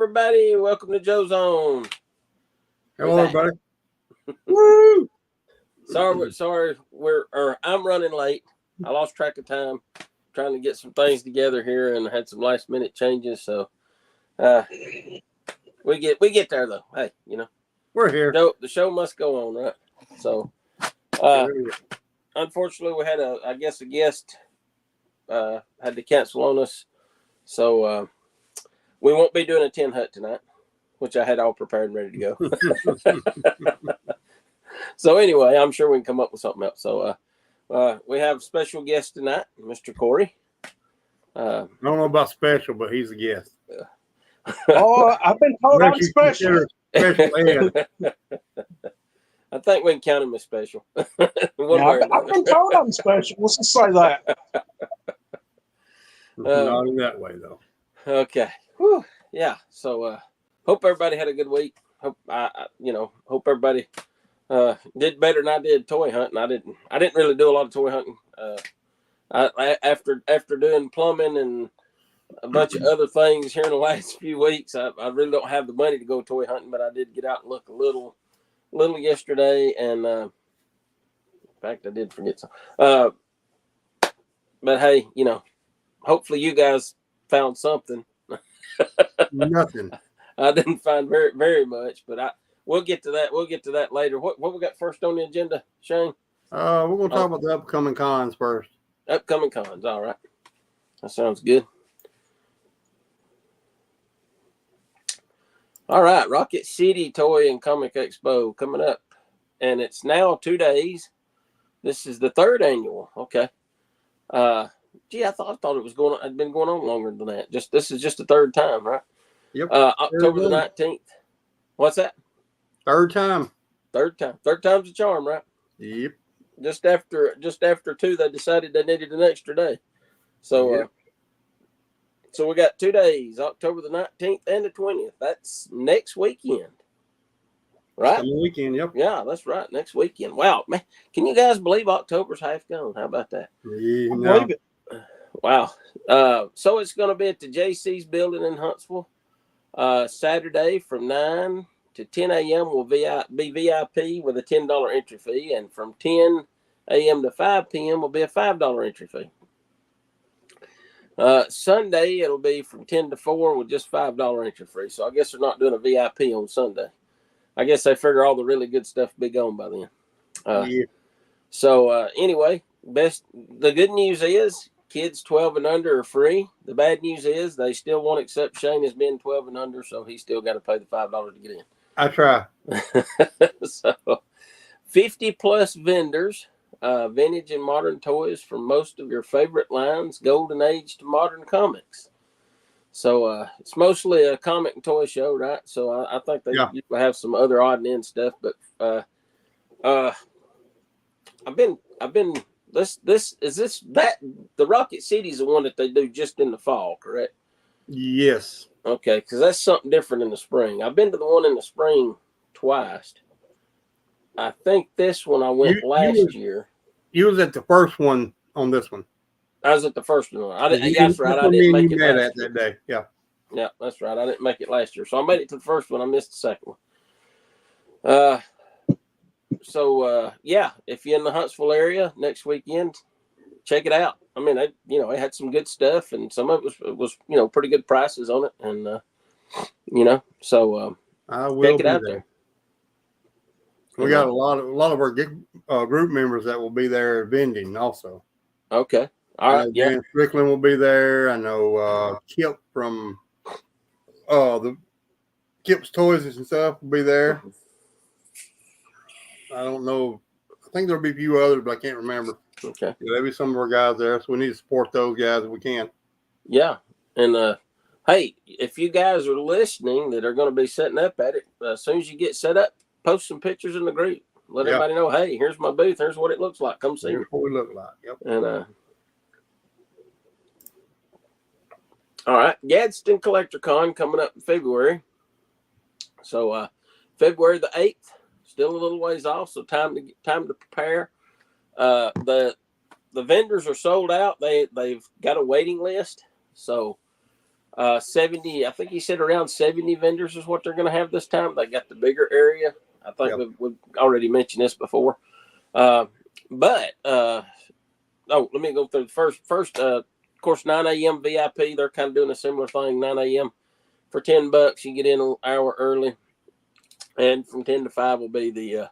everybody. Welcome to Joe Zone. Hello, everybody. Woo! Sorry. I'm running late. I lost track of time trying to get some things together here and had some last minute changes. So we get there though. Hey, we're here. The show must go on, right? So unfortunately, we had a guest had to cancel on us. So we won't be doing a 10 hut tonight, which I had all prepared and ready to go. So anyway, I'm sure we can come up with something else. So we have a special guest tonight, Mr. Corey. I don't know about special, but he's a guest. Oh, I've been told I'm special. Special I think we can count him as special. I've been told I'm special. Let's just say that. Not in that way, though. Okay. Whew. Yeah. So hope everybody had a good week. Hope everybody did better than I did toy hunting. I didn't really do a lot of toy hunting. After doing plumbing and a bunch of other things here in the last few weeks, I really don't have the money to go toy hunting, but I did get out and look a little yesterday, and in fact I did forget some. But hey, hopefully you guys found something. Nothing. I didn't find very, very much, but we'll get to that. We'll get to that later. What we got first on the agenda, Shane? We're going to talk about the upcoming cons first. Upcoming cons. All right. That sounds good. All right. Rocket City Toy and Comic Expo coming up. And it's now 2 days. This is the third annual. Okay. Gee, I thought it was going on. It'd been going on longer than that. This is just the third time, right? Yep. October the 19th. What's that? Third time. Third time. Third time's a charm, right? Yep. Just after 2, they decided they needed an extra day. So, yep. So we got 2 days, October the 19th and the 20th. That's next weekend, right? Coming weekend, yep. Yeah, that's right. Next weekend. Wow, man! Can you guys believe October's half gone? How about that? Yeah, I believe it. Wow. So it's going to be at the JC's building in Huntsville. Saturday from 9 to 10 a.m. will be VIP with a $10 entry fee, and from 10 a.m. to 5 p.m. will be a $5 entry fee. Sunday it'll be from 10 to 4 with just $5 entry fee. So I guess they're not doing a VIP on Sunday. I guess they figure all the really good stuff will be gone by then. Yeah. So anyway, the good news is kids 12 and under are free. The bad news is they still won't accept Shane as being 12 and under, so he's still got to pay the $5 to get in. I try. So 50 plus vendors, vintage and modern toys from most of your favorite lines, golden age to modern comics. So it's mostly a comic and toy show, right? So I think they have some other odd and end stuff, but I've been the Rocket City's the one that they do just in the fall, correct? Yes. Okay, because that's something different in the spring. I've been to the one in the spring twice. I think this one I went last year. You was at the first one on this one. I was at the first one. That's right. I didn't make it last year. That day. Yeah. Yeah, that's right. I didn't make it last year. So I made it to the first one. I missed the second one. So if you're in the Huntsville area next weekend, check it out. I mean, it had some good stuff, and some of it was pretty good prices on it, and I will check it out there. We got a lot of our group members that will be there vending also. Okay, all right. Yeah, Dan Strickland will be there. I know Kip from the Kip's Toys and stuff will be there. I don't know. I think there'll be a few others, but I can't remember. Okay. There'll be some of our guys there, so we need to support those guys if we can. Yeah. And, hey, if you guys are listening that are going to be setting up at it, as soon as you get set up, post some pictures in the group. Let everybody know, hey, here's my booth. Here's what it looks like. Come see me. Here's what we look like. Yep. And, all right. Gadsden Collector Con coming up in February. So, February the 8th. Still a little ways off, so time to prepare. The vendors are sold out. They've got a waiting list, so 70, I think he said around 70 vendors is what they're going to have this time. They got the bigger area. I think we've already mentioned this before. Let me go through the first. Of course, 9 a.m. VIP. They're kind of doing a similar thing. 9 a.m. for $10. You get in an hour early, and from 10 to 5 will be the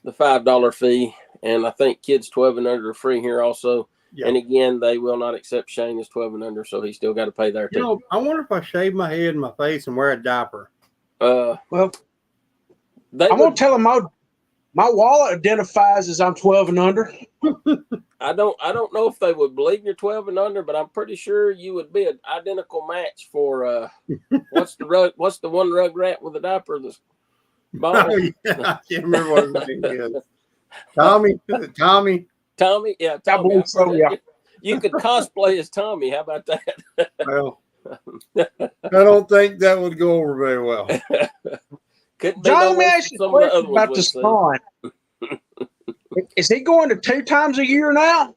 $5 fee. And I think kids 12 and under are free here also. Yeah. And again, they will not accept Shane as 12 and under, so he's still got to pay there too. I wonder if I shave my head and my face and wear a diaper. Well, I'm gonna tell them my wallet identifies as I'm 12 and under. I don't know if they would believe you're 12 and under, but I'm pretty sure you would be an identical match for what's the one rug rat with the diaper that's oh, yeah. I can't remember what his name is. Tommy. Tommy, yeah, Tommy. So, yeah. You could cosplay as Tommy. How about that? Well, I don't think that would go over very well. Couldn't be no worse than some of the other about ones. The son. Is he going to 2 times a year now?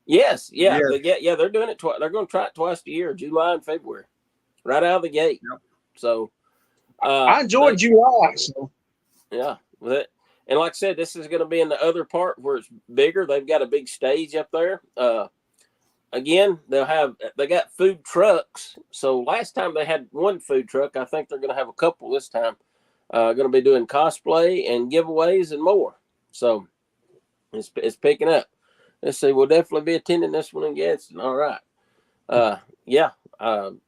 Yes, yeah, yes. They're doing it twice. They're going to try it twice a year, July and February, right out of the gate. Yep. So, I enjoyed July. So. Yeah, with it. And like I said, this is going to be in the other part where it's bigger. They've got a big stage up there. Again, they got food trucks. So last time they had one food truck. I think they're going to have a couple this time. Going to be doing cosplay and giveaways and more. So it's picking up. Let's see. We'll definitely be attending this one in Gadsden. All right.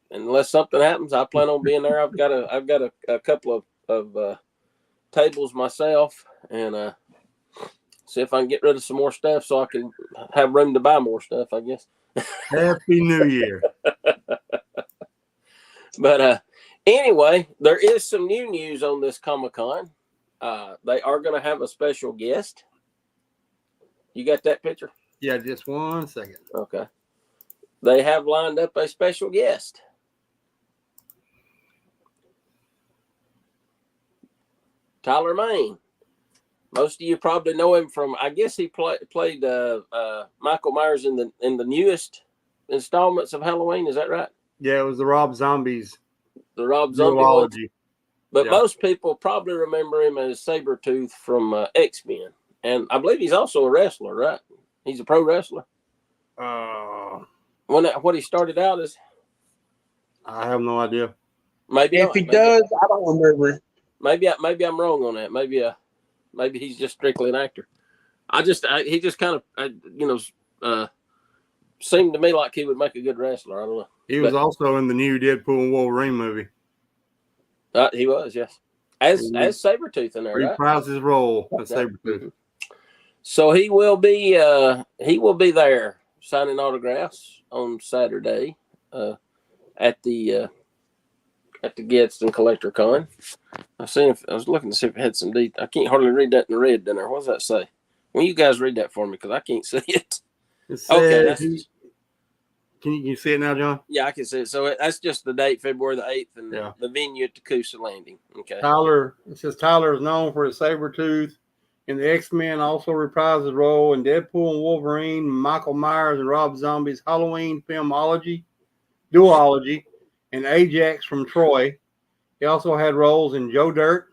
Unless something happens, I plan on being there. I've got a couple of tables myself, and see if I can get rid of some more stuff so I can have room to buy more stuff, I guess. Happy New Year. But anyway, there is some new news on this Comic-Con. They are going to have a special guest. You got that picture? Yeah, just 1 second. Okay. They have lined up a special guest. Tyler Mane. Most of you probably know him from, I guess he played Michael Myers in the newest installments of Halloween. Is that right? Yeah, it was the Rob Zombies. The Rob Zombie one. But most people probably remember him as Sabretooth from X-Men. And I believe he's also a wrestler, right? He's a pro wrestler. What he started out as? I have no idea. Maybe if he does, I don't remember. Maybe I'm wrong on that. Maybe he's just strictly an actor. He just kind of seemed to me like he would make a good wrestler. I don't know. He was also in the new Deadpool and Wolverine movie. He was, yes, as Sabretooth in there. Reprised his role as Sabretooth. Mm-hmm. So he will be there signing autographs on Saturday at the Gadsden Collector Con. I was looking to see if it had some detail. I can't hardly read that in the red down there. What does that say? Well, you guys read that for me because I can't see it. It says, can you see it now, John? Yeah, I can see it. So that's just the date, February the 8th, and the venue at the Coosa Landing. Okay. It says Tyler is known for his Sabretooth. And the X-Men also reprised his role in Deadpool and Wolverine, Michael Myers and Rob Zombie's Halloween duology, and Ajax from Troy. He also had roles in Joe Dirt,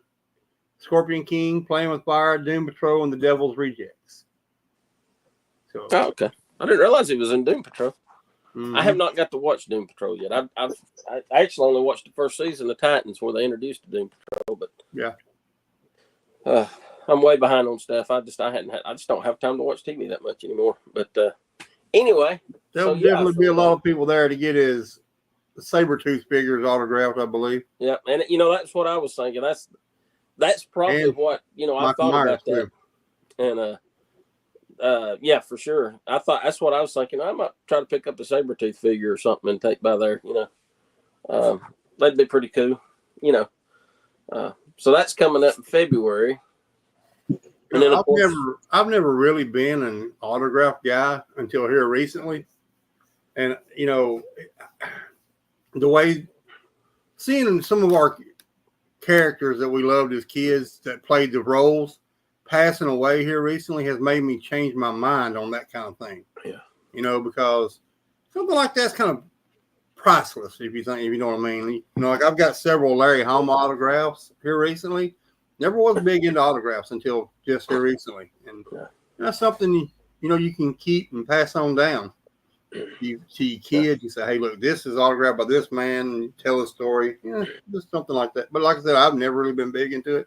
Scorpion King, Playing with Fire, Doom Patrol, and The Devil's Rejects. So, okay. I didn't realize he was in Doom Patrol. Mm-hmm. I have not got to watch Doom Patrol yet. I actually only watched the first season of Titans where they introduced the Doom Patrol, but yeah. I'm way behind on stuff. I just don't have time to watch TV that much anymore. But anyway, there'll definitely be a lot of people there to get his Sabretooth figures autographed, I believe. Yeah, and that's what I was thinking. That's probably what I thought about that. And yeah, for sure. I thought that's what I was thinking. I might try to pick up a Sabretooth figure or something and take by there. That'd be pretty cool. So that's coming up in February. And then I've never really been an autograph guy until here recently. And, the way seeing some of our characters that we loved as kids that played the roles passing away here recently has made me change my mind on that kind of thing. Yeah. Because something like that's kind of priceless. If you know what I mean. You know, like I've got several Larry Hama autographs here recently. Never was big into autographs until just here recently, and that's something you can keep and pass on down. You see kids, you say, "Hey, look, this is autographed by this man." And you tell a story, just something like that. But like I said, I've never really been big into it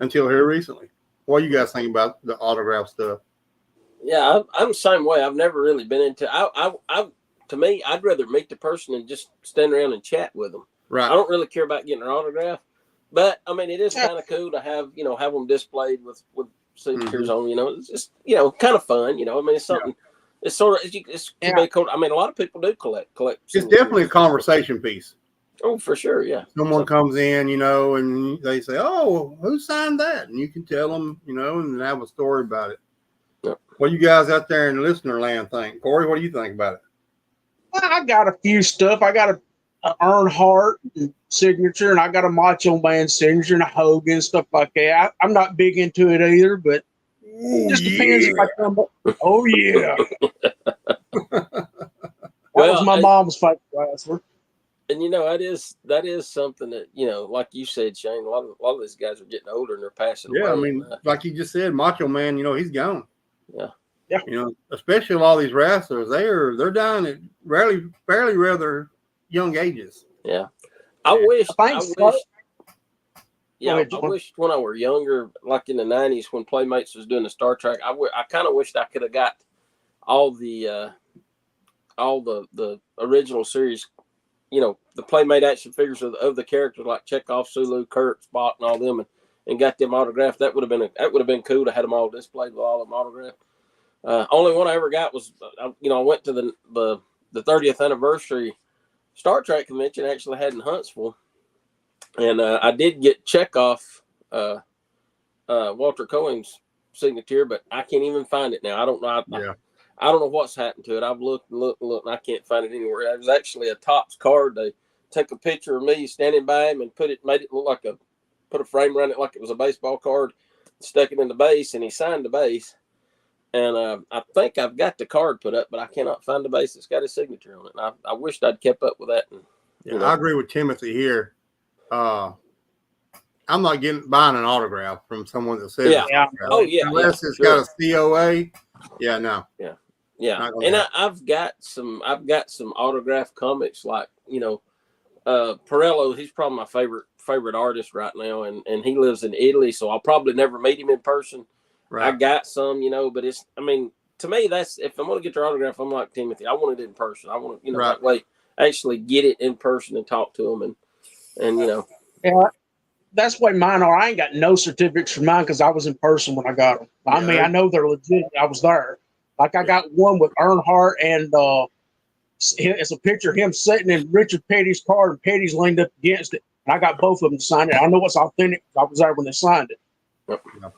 until here recently. What do you guys think about the autograph stuff? Yeah, I'm the same way. I've never really been into. To me, I'd rather meet the person and just stand around and chat with them. Right. I don't really care about getting an autograph, but I mean, it is kind of cool to have them displayed with signatures on. It's just kind of fun. I mean, it's something. Yeah. It's sort of it's cool. I mean, a lot of people do collect. It's definitely a conversation piece. Oh, for sure, yeah. Someone comes in, and they say, "Oh, who signed that?" And you can tell them, and have a story about it. Yep. What do you guys out there in the listener land think? Corey, what do you think about it? I got a few stuff. I got a Earnhardt signature, and I got a Macho Man signature, and a Hogan, stuff like that. I'm not big into it either, but it just depends if I come up. Oh, yeah. That was my mom's favorite wrestler. And that is something that like you said, Shane. A lot of these guys are getting older and they're passing away. Yeah, I mean, like you just said, Macho Man. He's gone. Yeah. Especially a lot of these wrestlers, they're dying at fairly rather young ages. Yeah, I wish when I were younger, like in the 90s when Playmates was doing the Star Trek, I kind of wished I could have got all the original series, the Playmate action figures of the characters like Chekhov, Sulu, Kurt, Spock, and all them, and got them autographed. That would have been cool to have them all displayed with all of them autographed. Only one I ever got was, I went to the 30th anniversary Star Trek convention. I actually had in Huntsville, and I did get Chekhov, Walter Cohen's signature, but I can't even find it now. I don't know. I don't know what's happened to it. I've looked and looked and looked, and I can't find it anywhere. It was actually a Topps card. They took a picture of me standing by him and made it look like put a frame around it like it was a baseball card, stuck it in the base, and he signed the base. And I think I've got the card put up, but I cannot find the base that's got his signature on it. And I wished I'd kept up with that. And, I agree with Timothy here. I'm not buying an autograph from someone that says unless it's got a COA. Yeah, no. Yeah. And I've got some autograph comics like Perello. He's probably my favorite artist right now, and he lives in Italy, so I'll probably never meet him in person. Right. I got some, but to me, that's, if I'm going to get your autograph, I'm like Timothy. I want it in person. I want to, that way, actually get it in person and talk to them, and Yeah, that's the way mine are. I ain't got no certificates for mine because I was in person when I got them. I mean, I know they're legit. I was there. Like I got one with Earnhardt, and it's a picture of him sitting in Richard Petty's car, and Petty's leaned up against it. And I got both of them to sign it. I know it's authentic because I was there when they signed it. Yep.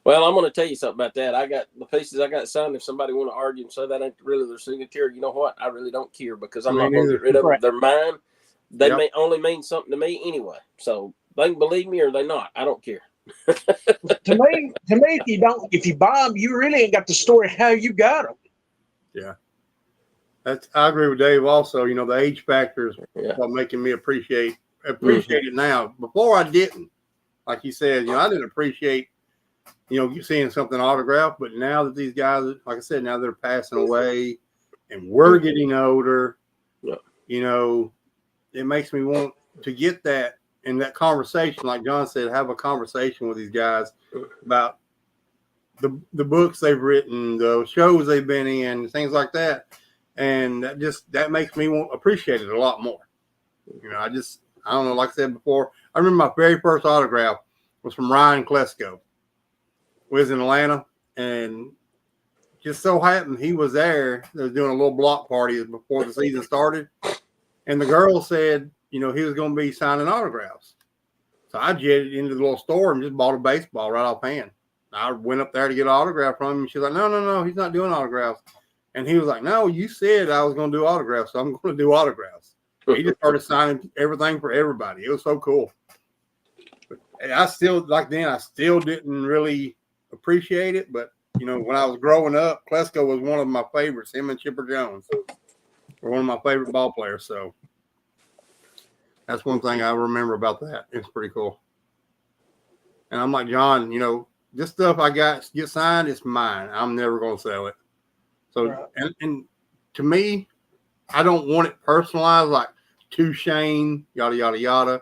Well, I'm going to tell you something about that. I got the pieces I got signed. If somebody want to argue and say that ain't really their signature, you know what? I really don't care because I'm not going to get rid of them. They're mine. They may only mean something to me anyway. So they can believe me or they not. I don't care. to me, if you buy them, you really ain't got the story how you got them. Yeah, I agree with Dave. Also, the age factors are making me appreciate it now. Before I didn't, like you said, I didn't appreciate seeing something autographed. But now that these guys, like I said, now they're passing away, and we're getting older. It makes me want to get that. In that conversation, like John said, have a conversation with these guys about the books they've written, the shows they've been in, things like that. And that makes me appreciate it a lot more. I don't know, like I said before, I remember my very first autograph was from Ryan Klesko. We was in Atlanta, and just so happened he was there. They was doing a little block party before the season started. And the girl said, he was going to be signing autographs. So I jetted into the little store and just bought a baseball right offhand. I went up there to get an autograph from him. And she's like, no, he's not doing autographs. And he was like, no, you said I was going to do autographs, so I'm going to do autographs. He just started signing everything for everybody. It was so cool. But I still didn't really appreciate it. But, when I was growing up, Klesko was one of my favorites, him and Chipper Jones. one of my favorite ball players. So that's one thing I remember about that. It's pretty cool. And I'm like, John, this stuff I got get signed, it's mine. I'm never going to sell it. So, Right. and to me, I don't want it personalized like to Shane, yada, yada, yada.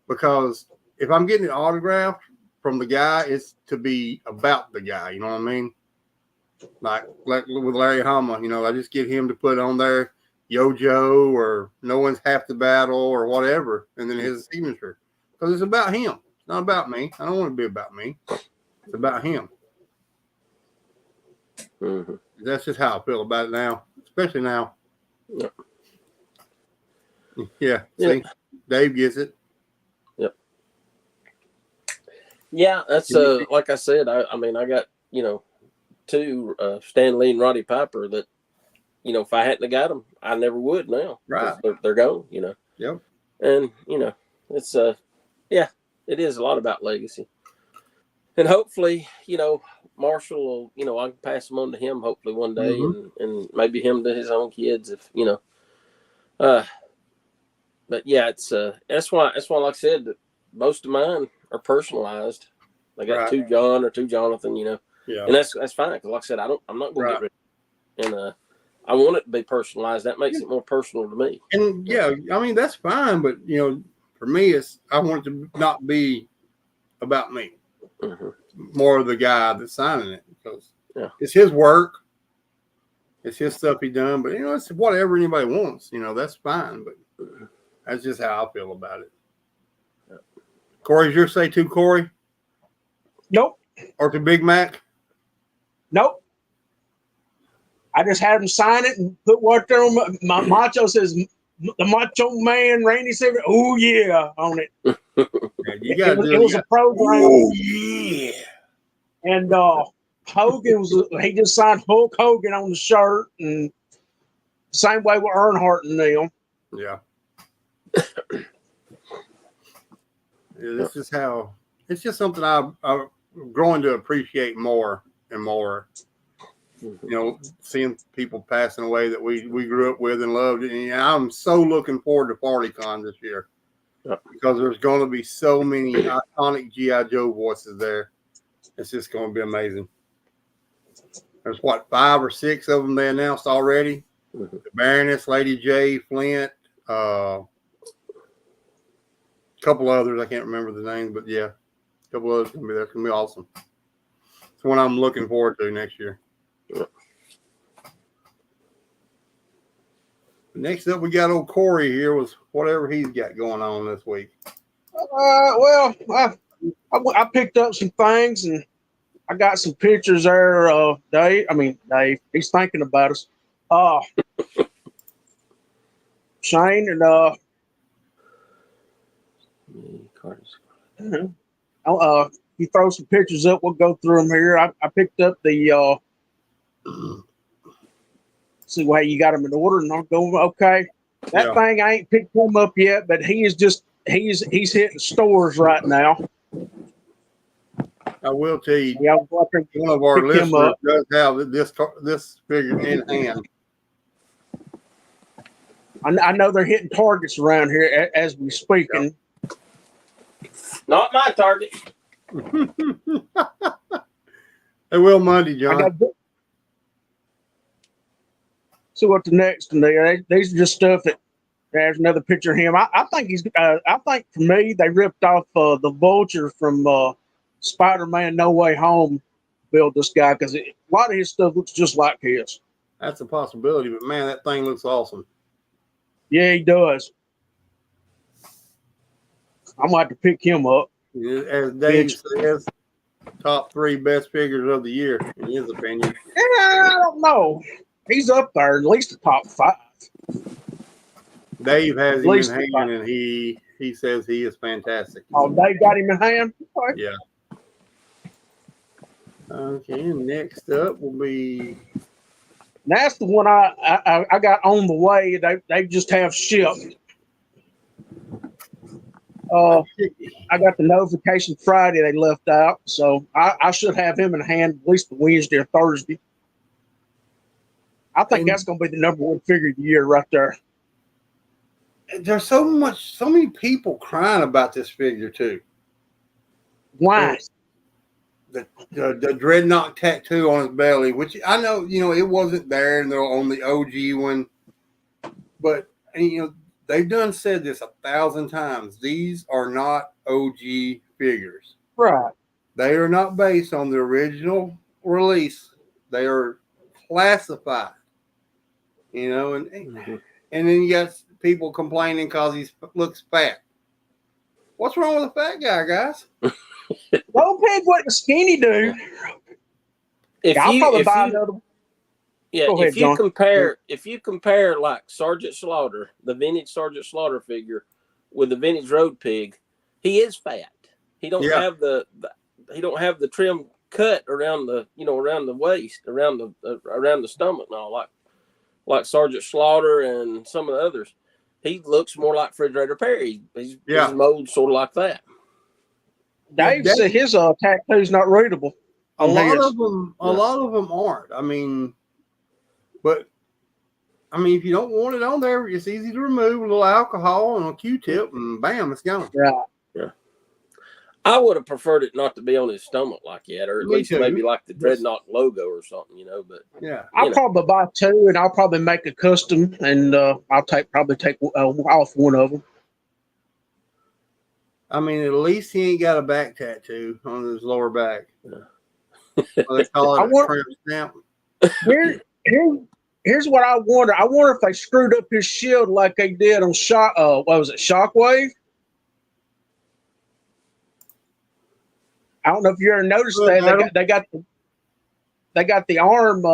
Because if I'm getting it autographed from the guy, it's to be about the guy. You know what I mean? Like with Larry Hama, I just get him to put on there Yo Joe or No One's Half the Battle or whatever, and then his signature. Because it's about him. It's not about me. I don't want it to be about me. It's about him. Mm-hmm. That's just how I feel about it now, especially now. Yep. Yeah. See, Dave gets it. Yep. Yeah, that's like I said. I mean, I got two Stan Lee and Roddy Piper that if I hadn't have got them, I never would now. Right. They're gone. Yep. And it's yeah, it is a lot about legacy. And hopefully, Marshall will, I can pass them on to him hopefully one day, Mm-hmm. and maybe him to his own kids if but yeah, it's that's why like I said, that most of mine are personalized. They got Right. two John or two Jonathan, Yeah. and that's fine because like I said, I'm not going to get rid of it, and I want it to be personalized. That makes it more personal to me. And yeah, I mean that's fine, but for me, I want it to not be about me. Mm-hmm. More of the guy that's signing it because Yeah. it's his work, it's his stuff he done. But it's whatever anybody wants. That's fine. But that's just how I feel about it. Yeah. Corey's your say too, Corey? Nope. Or to Big Mac? Nope. I just had him sign it and put what there on my macho says the Macho Man Randy Savage. Oh yeah, on it. Yeah, you got it was a program. Oh yeah. And Hogan he just signed Hulk Hogan on the shirt, and same way with Earnhardt and them. Yeah. This is how it's just something I'm growing to appreciate more and more. Seeing people passing away that we grew up with and loved. And I'm so looking forward to PartyCon this year because there's going to be so many iconic G.I. Joe voices there. It's just going to be amazing. There's 5 or 6 of them they announced already. Mm-hmm. The Baroness, Lady J, Flint, a couple others. I can't remember the names, but yeah, a couple others going to be there. It's going to be awesome. It's one I'm looking forward to next year. Yep. Next up, we got old Corey here with whatever he's got going on this week. Well, I picked up some things and I got some pictures there. Dave, he's thinking about us. Shane and you throw some pictures up. We'll go through them here. I picked up the see why you got them in order, and I'll go okay. That thing I ain't picked him up yet, but he's hitting stores right now. I will tell you, one of our listeners does have this figure in hand. I know they're hitting targets around here as we speaking. Not my target. They will Monday, John. See what the next one there. These are just stuff that there's another picture of him. I think he's. I think for me they ripped off the Vulture from Spider-Man No Way Home. Built this guy because a lot of his stuff looks just like his. That's a possibility, but man, that thing looks awesome. Yeah, he does. I'm gonna have to pick him up. As Dave says, top 3 best figures of the year, in his opinion. Yeah, I don't know. He's up there, at least the top 5. Dave has him in hand, and he says he is fantastic. Oh, Dave got him in hand? Okay. Yeah. Okay, next up will be... That's the one I got on the way. They just have shipped. I got the notification Friday they left out, so I should have him in hand at least Wednesday or Thursday. I think that's going to be the number one figure of the year right there. There's so many people crying about this figure too. Why? The Dreadnought tattoo on his belly, which I know, it wasn't there on the OG one, but they've done said this 1,000 times. These are not OG figures. Right. They are not based on the original release. They are classified. And then you got people complaining because he looks fat. What's wrong with a fat guy, guys? Road Pig wasn't a skinny dude. I'll probably buy another. Yeah, Go ahead, John. If you compare like Sergeant Slaughter, the vintage Sergeant Slaughter figure, with the vintage Road Pig, he is fat. He don't have the trim cut around the around the waist, around the stomach and all like Sergeant Slaughter and some of the others. He looks more like Refrigerator Perry. His mold sort of like that. Dave said his tattoo's not readable. A lot of them aren't. But if you don't want it on there, it's easy to remove. A little alcohol and a Q-tip, and bam, it's gone. Right. Yeah. I would have preferred it not to be on his stomach like that, or at least maybe like the Dreadnought logo or something, But I'll probably buy two, and I'll probably make a custom, and I'll probably take off one of them. At least he ain't got a back tattoo on his lower back. Yeah. They call it a tramp stamp. Here's what I wonder. I wonder if they screwed up his shield like they did on Shockwave. I don't know if you ever noticed that they got the arm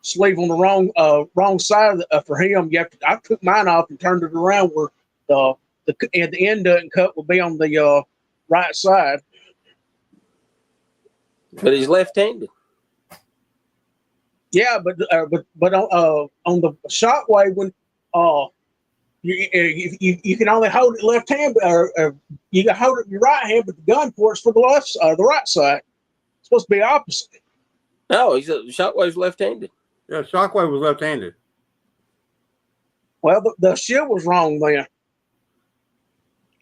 sleeve on the wrong side for him. I took mine off and turned it around where the end doesn't cut will be on the right side. But he's left-handed. Yeah, but on the Shockwave when you can only hold it left hand, or you can hold it with your right hand, but the gun port's for the right side. It's supposed to be opposite. No, Shockwave's left-handed. Yeah, Shockwave was left-handed. Well, the shield was wrong then.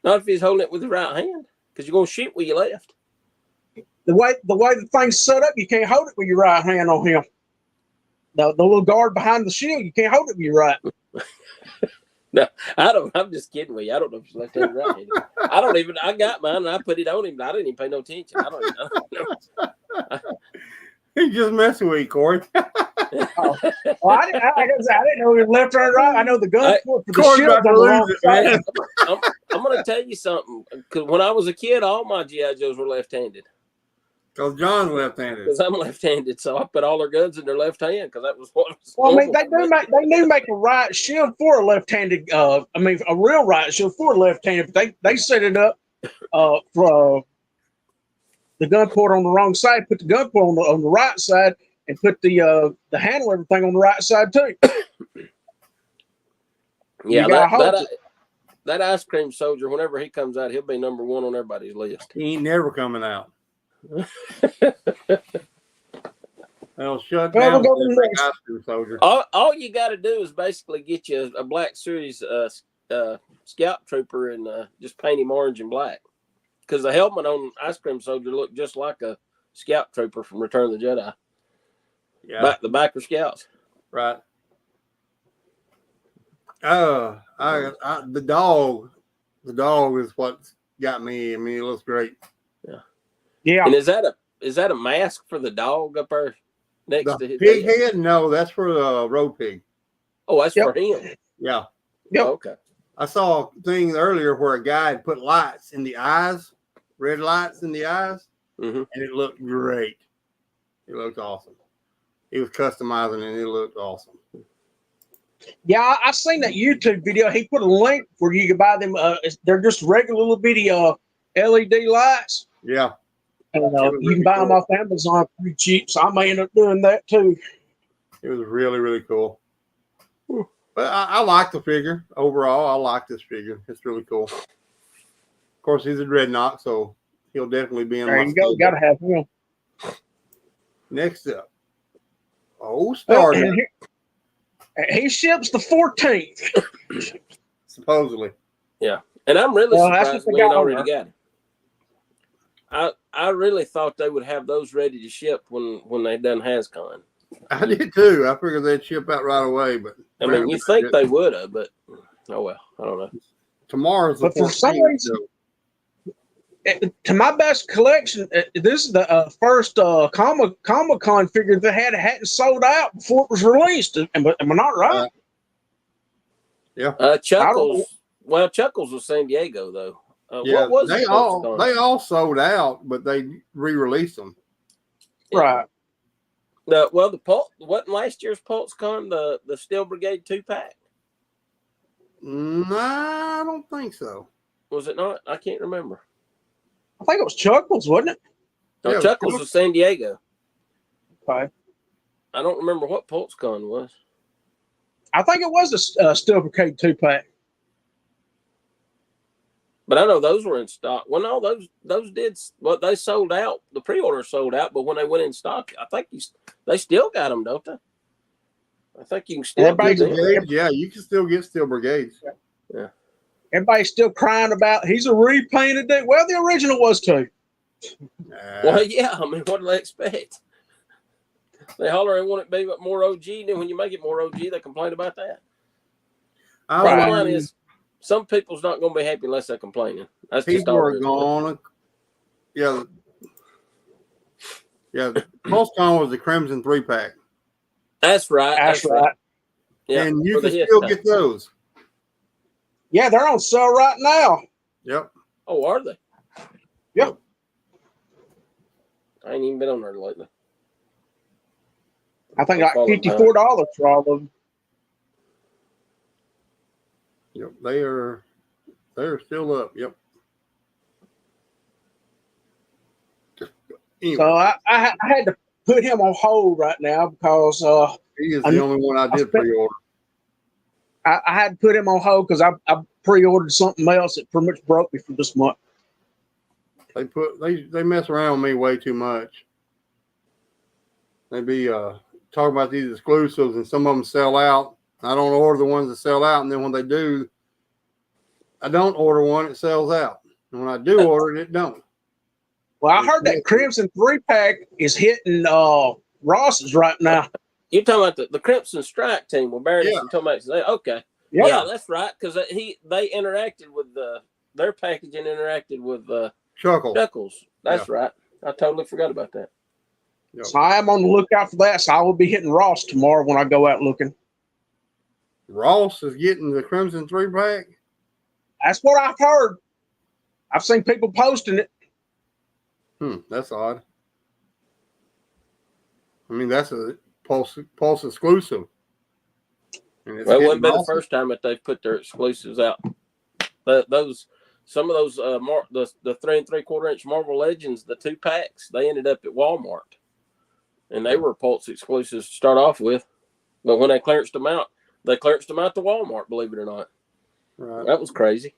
Not if he's holding it with the right hand, because you're going to shoot with your left. The way the thing's set up, you can't hold it with your right hand on him. The little guard behind the shield, you can't hold it with your right. No, I don't. I'm just kidding with you. I don't know if it's left-handed or right-handed. I got mine and I put it on him, but I didn't even pay no attention. I don't know. He's just messing with you, Corey. Well, I didn't know he was left or right. I know the gun for the shield on the wrong side. I'm going to tell you something. Because when I was a kid, all my G.I. Joes were left-handed. Because John's left-handed. Because I'm left-handed, so I put all their guns in their left hand because that was what was. Well, they do make a right shield for a left-handed. A real right shield for a left-handed. But they set it up for the gun port on the wrong side. Put the gun port on the right side, and put the handle everything on the right side too. Yeah, that ice cream soldier. Whenever he comes out, he'll be number one on everybody's list. He ain't never coming out. Well, shut Well, down. we'll go to the next. Ice cream soldier. All you got to do is basically get you a Black Series Scout Trooper and just paint him orange and black. Because the helmet on Ice Cream Soldier looked just like a Scout Trooper from Return of the Jedi. Yeah, the Biker Scouts. Right. The dog is what got me. It looks great. Yeah. And is that a mask for the dog up there next to his pig head? No, that's for the road pig. Oh, that's for him. Yeah. Yep. Okay. I saw a thing earlier where a guy had put lights in the eyes, red lights in the eyes, and it looked great. It looked awesome. He was customizing it, and it looked awesome. Yeah, I seen that YouTube video. He put a link where you can buy them. They're just regular little bitty LED lights. Yeah. And you can buy them off Amazon pretty cheap. So I may end up doing that too. It was really, really cool. But I like the figure. Overall, I like this figure. It's really cool. Of course, he's a Dreadnought, so he'll definitely be in there. You go. Got to have him. Next up, Star. He ships the 14th. supposedly. Yeah, and I'm really Well, that's surprised what we they ain't got on already there. got it. I really thought they would have those ready to ship when they done HasCon. I did too. I figured they'd ship out right away, but I mean, you think they would have, but oh well, I don't know. Tomorrow's the But for 14th, some reason, so. to my best collection, this is the first Comic-Con figure that hadn't sold out before it was released. Am I not right? Yeah. Chuckles. Well, Chuckles was San Diego though. Yeah, What was they the all sold out, but they re-released them. Right. The Pulse wasn't last year's PulseCon the Steel Brigade 2-pack? No, I don't think so. Was it not? I can't remember. I think it was Chuckles, wasn't it? No, Yeah, Chuckles was San Diego. Okay. I don't remember what PulseCon was. I think it was a Steel Brigade 2-pack. But I know those were in stock. Well, no, those did. Well, they sold out. The pre-order sold out, but when they went in stock, I think they still got them, don't they? I think you can still get them. Yeah, you can still get Steel Brigades. Yeah. Everybody's still crying about he's a repainted dude. Well, the original was too. Well, yeah. I mean, what do they expect? They holler and want it to be more OG. Then when you make it more OG, they complain about that. Bottom line is, some people's not going to be happy unless they're complaining. That's just all. People are gone. Yeah. Yeah. PulseCon was the Crimson 3-pack. That's right. That's right. Yeah, and you can still get those. Yeah, they're on sale right now. Yep. Oh, are they? Yep. I ain't even been on there lately. I think like $54 for all of them. Yep, they are still up. Yep. Anyway. So I had to put him on hold right now because he is the only one I did pre-order. I had to put him on hold because I pre-ordered something else that pretty much broke me for this month. They mess around with me way too much. They be talking about these exclusives, and some of them sell out. I don't order the ones that sell out, and then when they do, I don't order one. It sells out, and when I do order it, it don't. Well, I heard that Crimson 3-pack is hitting Ross's right now. You're talking about the Crimson Strike team with Baroness and Tomax. Okay. Yeah, that's right. Because they interacted with their packaging interacted with Chuckles. That's right. I totally forgot about that. Yep. So I am on the lookout for that. So I will be hitting Ross tomorrow when I go out looking. Ross is getting the Crimson 3-pack? That's what I've heard. I've seen people posting it. That's odd. I mean, that's a Pulse exclusive. Well, it wouldn't be the first time that they've put their exclusives out. Some of those the 3 3/4-inch Marvel Legends, the 2-packs, they ended up at Walmart, and they were Pulse exclusives to start off with. But when they clearanced them out to Walmart. Believe it or not, right? That was crazy.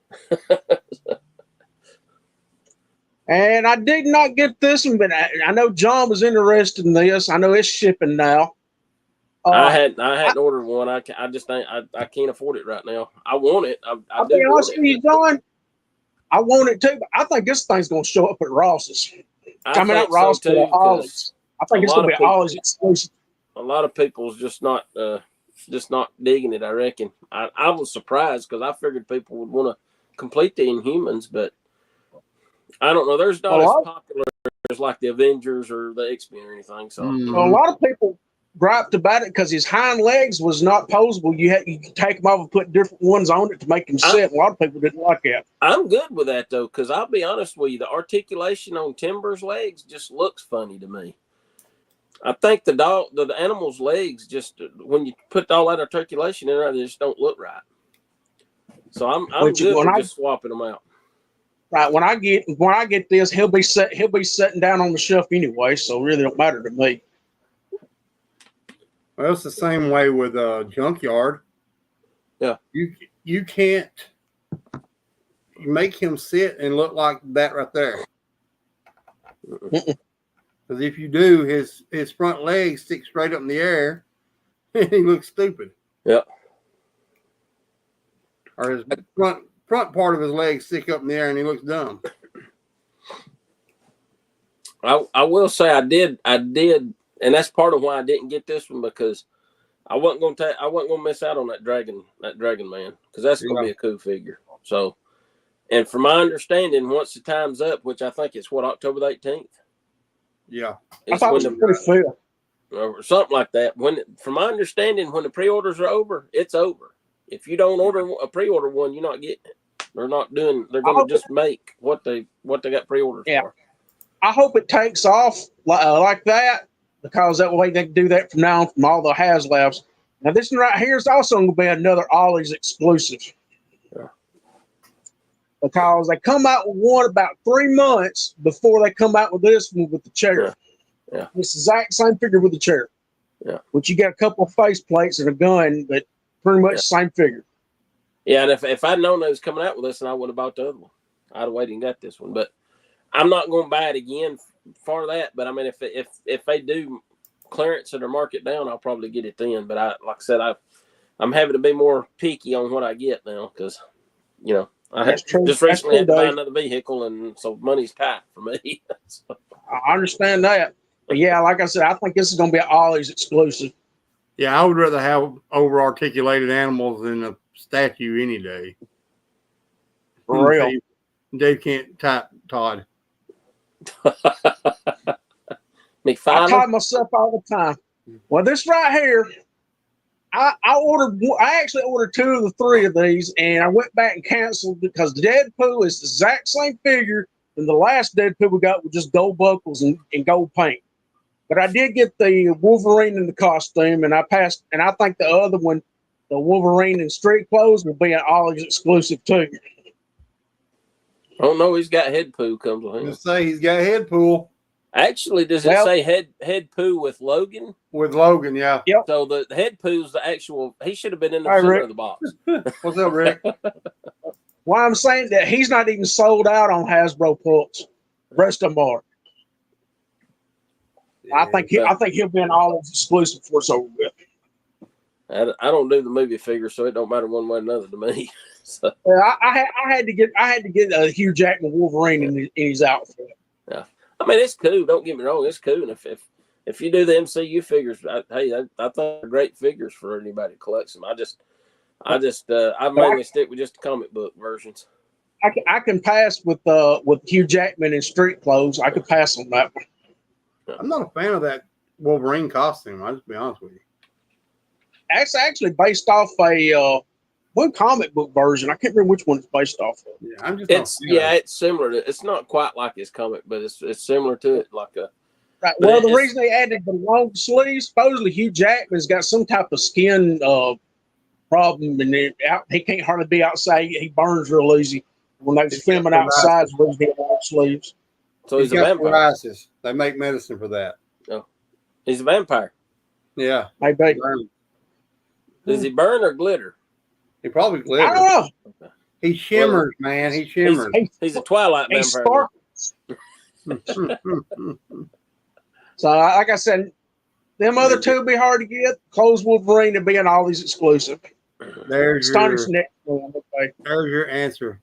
And I did not get this one, but I know John was interested in this. I know it's shipping now. I hadn't ordered one. I just think I can't afford it right now. I want it. I'll be honest with you, John. I want it too, but I think this thing's going to show up at Ross's. I mean, not Ross, but Ollie's. I think it's going to be Ollie's exclusive. A lot of people's just not digging it. I reckon. I was surprised because I figured people would want to complete the Inhumans, but I don't know. There's not as popular as like the Avengers or the X-Men or anything. So a lot of people griped about it because his hind legs was not posable. You could take them off and put different ones on it to make them sit. A lot of people didn't like that. I'm good with that though, because I'll be honest with you, the articulation on Timber's legs just looks funny to me. I think the animal's legs just when you put all that articulation in there, they just don't look right. So I'm good with just swapping them out. Right, when I get this, he'll be sitting down on the shelf anyway, so it really don't matter to me. Well, it's the same way with Junkyard. Yeah, you can't make him sit and look like that right there. Because if you do, his front legs stick straight up in the air, and he looks stupid. Yep. Or his front part of his leg stick up in the air and he looks dumb. I will say I did, and that's part of why I didn't get this one, because I wasn't gonna miss out on that dragon man, because that's gonna be a cool figure. So, and from my understanding, once the time's up, which I think it's October the 18th. Yeah, I thought it was pretty fair. Or something like that. From my understanding, when the pre-orders are over, it's over. If you don't order a pre-order one, you're not getting it. They're not doing. They're going to just make what they got pre-orders for. I hope it takes off like that, because that way they can do that from now on from all the HasLabs. Now this one right here is also going to be another Ollie's exclusive. Yeah. Because they come out with one about 3 months before they come out with this one with the chair. Yeah. It's the exact same figure with the chair. Yeah. Which you got a couple of face plates and a gun, but pretty much the same figure. Yeah, and if I'd known they was coming out with this, and I would have bought the other one. I'd have waited and got this one. But I'm not going to buy it again for that. But I mean, if they do clearance it or mark it down, I'll probably get it then. But like I said, I'm having to be more picky on what I get now, because I just recently had to buy another vehicle, and so money's tight for me. So. I understand that. But yeah, like I said, I think this is going to be an Ollie's exclusive. Yeah, I would rather have over-articulated animals than a statue any day. For real. Dave can't type Todd. I type myself all the time. Well, this right here, I actually ordered 2 of the 3 of these, and I went back and canceled because Deadpool is the exact same figure, and the last Deadpool we got was just gold buckles and gold paint. But I did get the Wolverine in the costume, and I passed. And I think the other one, the Wolverine in street clothes, will be an Ollie's exclusive too. Oh no, he's got head poo comes with him. Just say he's got head pool. Actually, does it say head poo with Logan? With Logan, yeah. Yep. So the head poo's the actual. He should have been in the center of the box. What's up, Rick? Well, I'm saying that he's not even sold out on Hasbro pulps. The rest of them are. I think he'll be an Ollie's exclusive before it's over with. I don't do the movie figure, so it don't matter one way or another to me. So. Yeah, I had to get a Hugh Jackman Wolverine in his outfit. Yeah, I mean it's cool. Don't get me wrong, it's cool. And if you do the MCU figures, I think they're great figures for anybody who collects them. I mainly stick with just the comic book versions. I can pass with Hugh Jackman in street clothes. I could pass on that one. I'm not a fan of that Wolverine costume. I'll just be honest with you. It's actually based off one comic book version. I can't remember which one it's based off of. Yeah, it's similar to. It's not quite like his comic, but it's similar to it. Like a. Right. Well, the reason they added the long sleeves, supposedly Hugh Jackman's got some type of skin problem, and he can't hardly be outside. He burns real easy when they're filming outside. With long sleeves. So he's a vampire. Psoriasis. They make medicine for that. Oh, he's a vampire. Yeah, maybe. Does he burn or glitter? He probably glitters. I don't know. Okay. He shimmers, man. He shimmers. He's a Twilight vampire. So, like I said, them other 2 will be hard to get. Close Wolverine and be an Ollie's exclusive. There's your answer.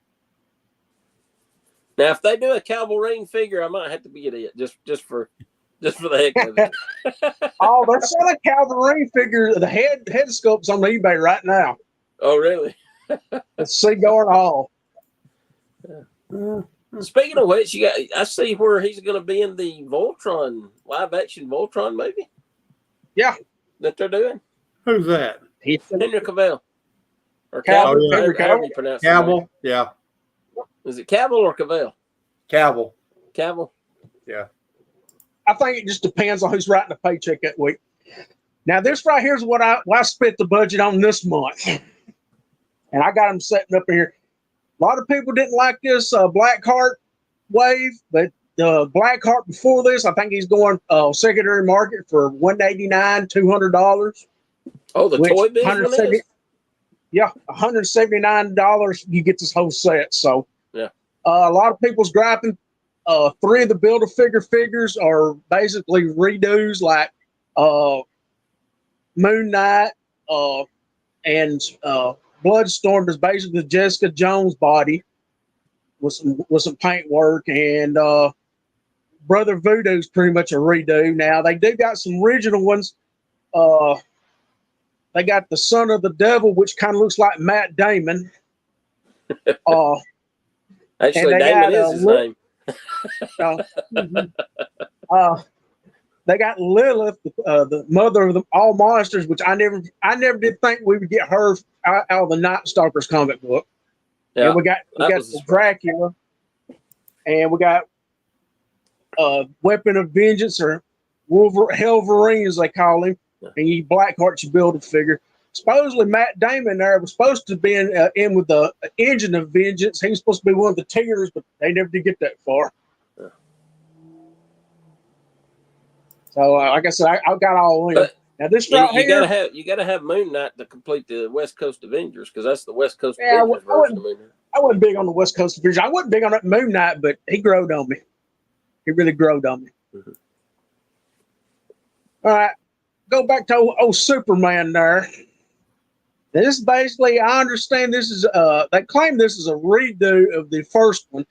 Now, if they do a Wolverine figure, I might have to get it just for the heck of it. Oh, they're selling Wolverine figure. The head sculpt's on eBay right now. Oh, really? Let's see going all. Speaking of which, I see where he's going to be in the Voltron live action Voltron movie. Yeah, that they're doing. Who's that? Henry Cavill. Or Cavill. However you pronounce it. Cavill. Yeah. Is it Cavill or Cavill? Cavill. Cavill. Yeah. I think it just depends on who's writing the paycheck that week. Now, this right here is what I spent the budget on this month. And I got them setting up here. A lot of people didn't like this Blackheart wave, but the Blackheart before this, I think he's going secondary market for $189, $200. Oh, the toy business? Yeah, $179. You get this whole set. So, yeah, a lot of people's griping. 3 of the Build-A-Figure figures are basically redos, like Moon Knight, and Bloodstorm is basically Jessica Jones' body with some paint work, and Brother Voodoo's pretty much a redo. Now they do got some original ones. They got the Son of the Devil, which kind of looks like Matt Damon. Actually, Damon is his name. They got Lilith, the mother of all monsters, which I never did think we would get her out of the Night Stalkers comic book. Yeah, and we got the Dracula, and we got Weapon of Vengeance, or Wolverine as they call him, and you Blackheart's your build a figure. Supposedly Matt Damon there was supposed to be in with the Engine of Vengeance. He was supposed to be one of the Tears, but they never did get that far. Yeah. So like I said, I got all in. But now this right here, you gotta have Moon Knight to complete the West Coast Avengers, because that's the West Coast Avengers version of Moon Knight. I wasn't big on the West Coast Avengers. I wasn't big on that Moon Knight, but he growed on me. He really growed on me. Mm-hmm. All right, go back to old Superman there. This basically, I understand this is they claim this is a redo of the first one,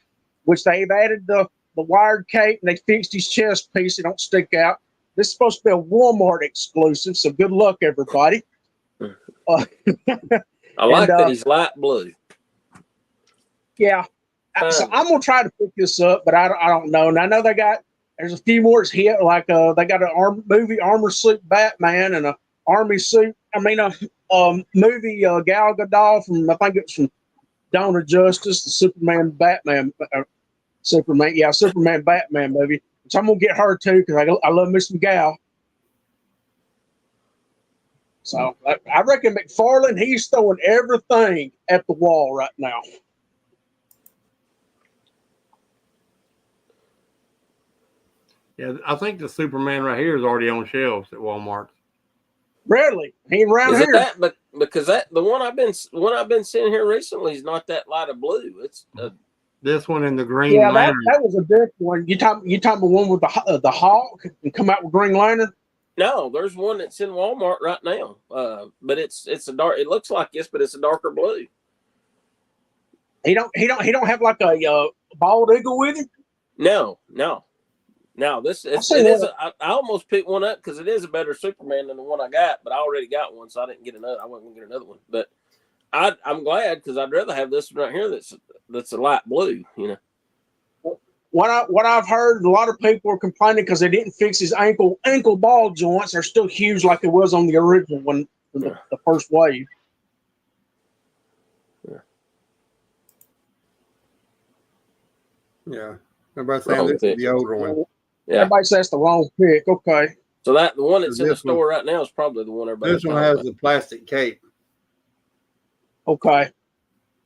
which they've added the wired cape and they fixed his chest piece. It don't stick out. This is supposed to be a Walmart exclusive, so good luck, everybody. I like that he's light blue. Yeah, so I'm gonna try to pick this up, but I don't know. And I know there's a few more that's hit, like they got an movie armor suit Batman and a army suit. Movie Gal Gadot from, I think it's from Dawn of Justice, the Superman Batman movie. So I'm gonna get her too, because I love me some Gal. So I reckon McFarlane, he's throwing everything at the wall right now. Yeah, I think the Superman right here is already on shelves at Walmart. Really? He ain't around here. That, but because the one I've been seeing here recently is not that light of blue. It's this one in the Green Lantern. that was a different one. You talking about one with the Hawk and come out with Green Lantern? No, there's one that's in Walmart right now. But it's a dark. It looks like this, but it's a darker blue. He don't have like a bald eagle with him. No. Now I almost picked one up because it is a better Superman than the one I got, but I already got one, so I didn't get another. I wasn't gonna get another one, but I'm glad, because I'd rather have this one right here that's a light blue. You know, what I've heard, a lot of people are complaining because they didn't fix his ankle ball joints. They're still huge like it was on the original one, the first wave. Yeah, everybody's saying this is the older one. Yeah. Everybody says that's the wrong pick. Okay. So the one that's in the store right now is probably the one everybody. This one has the plastic cape. Okay.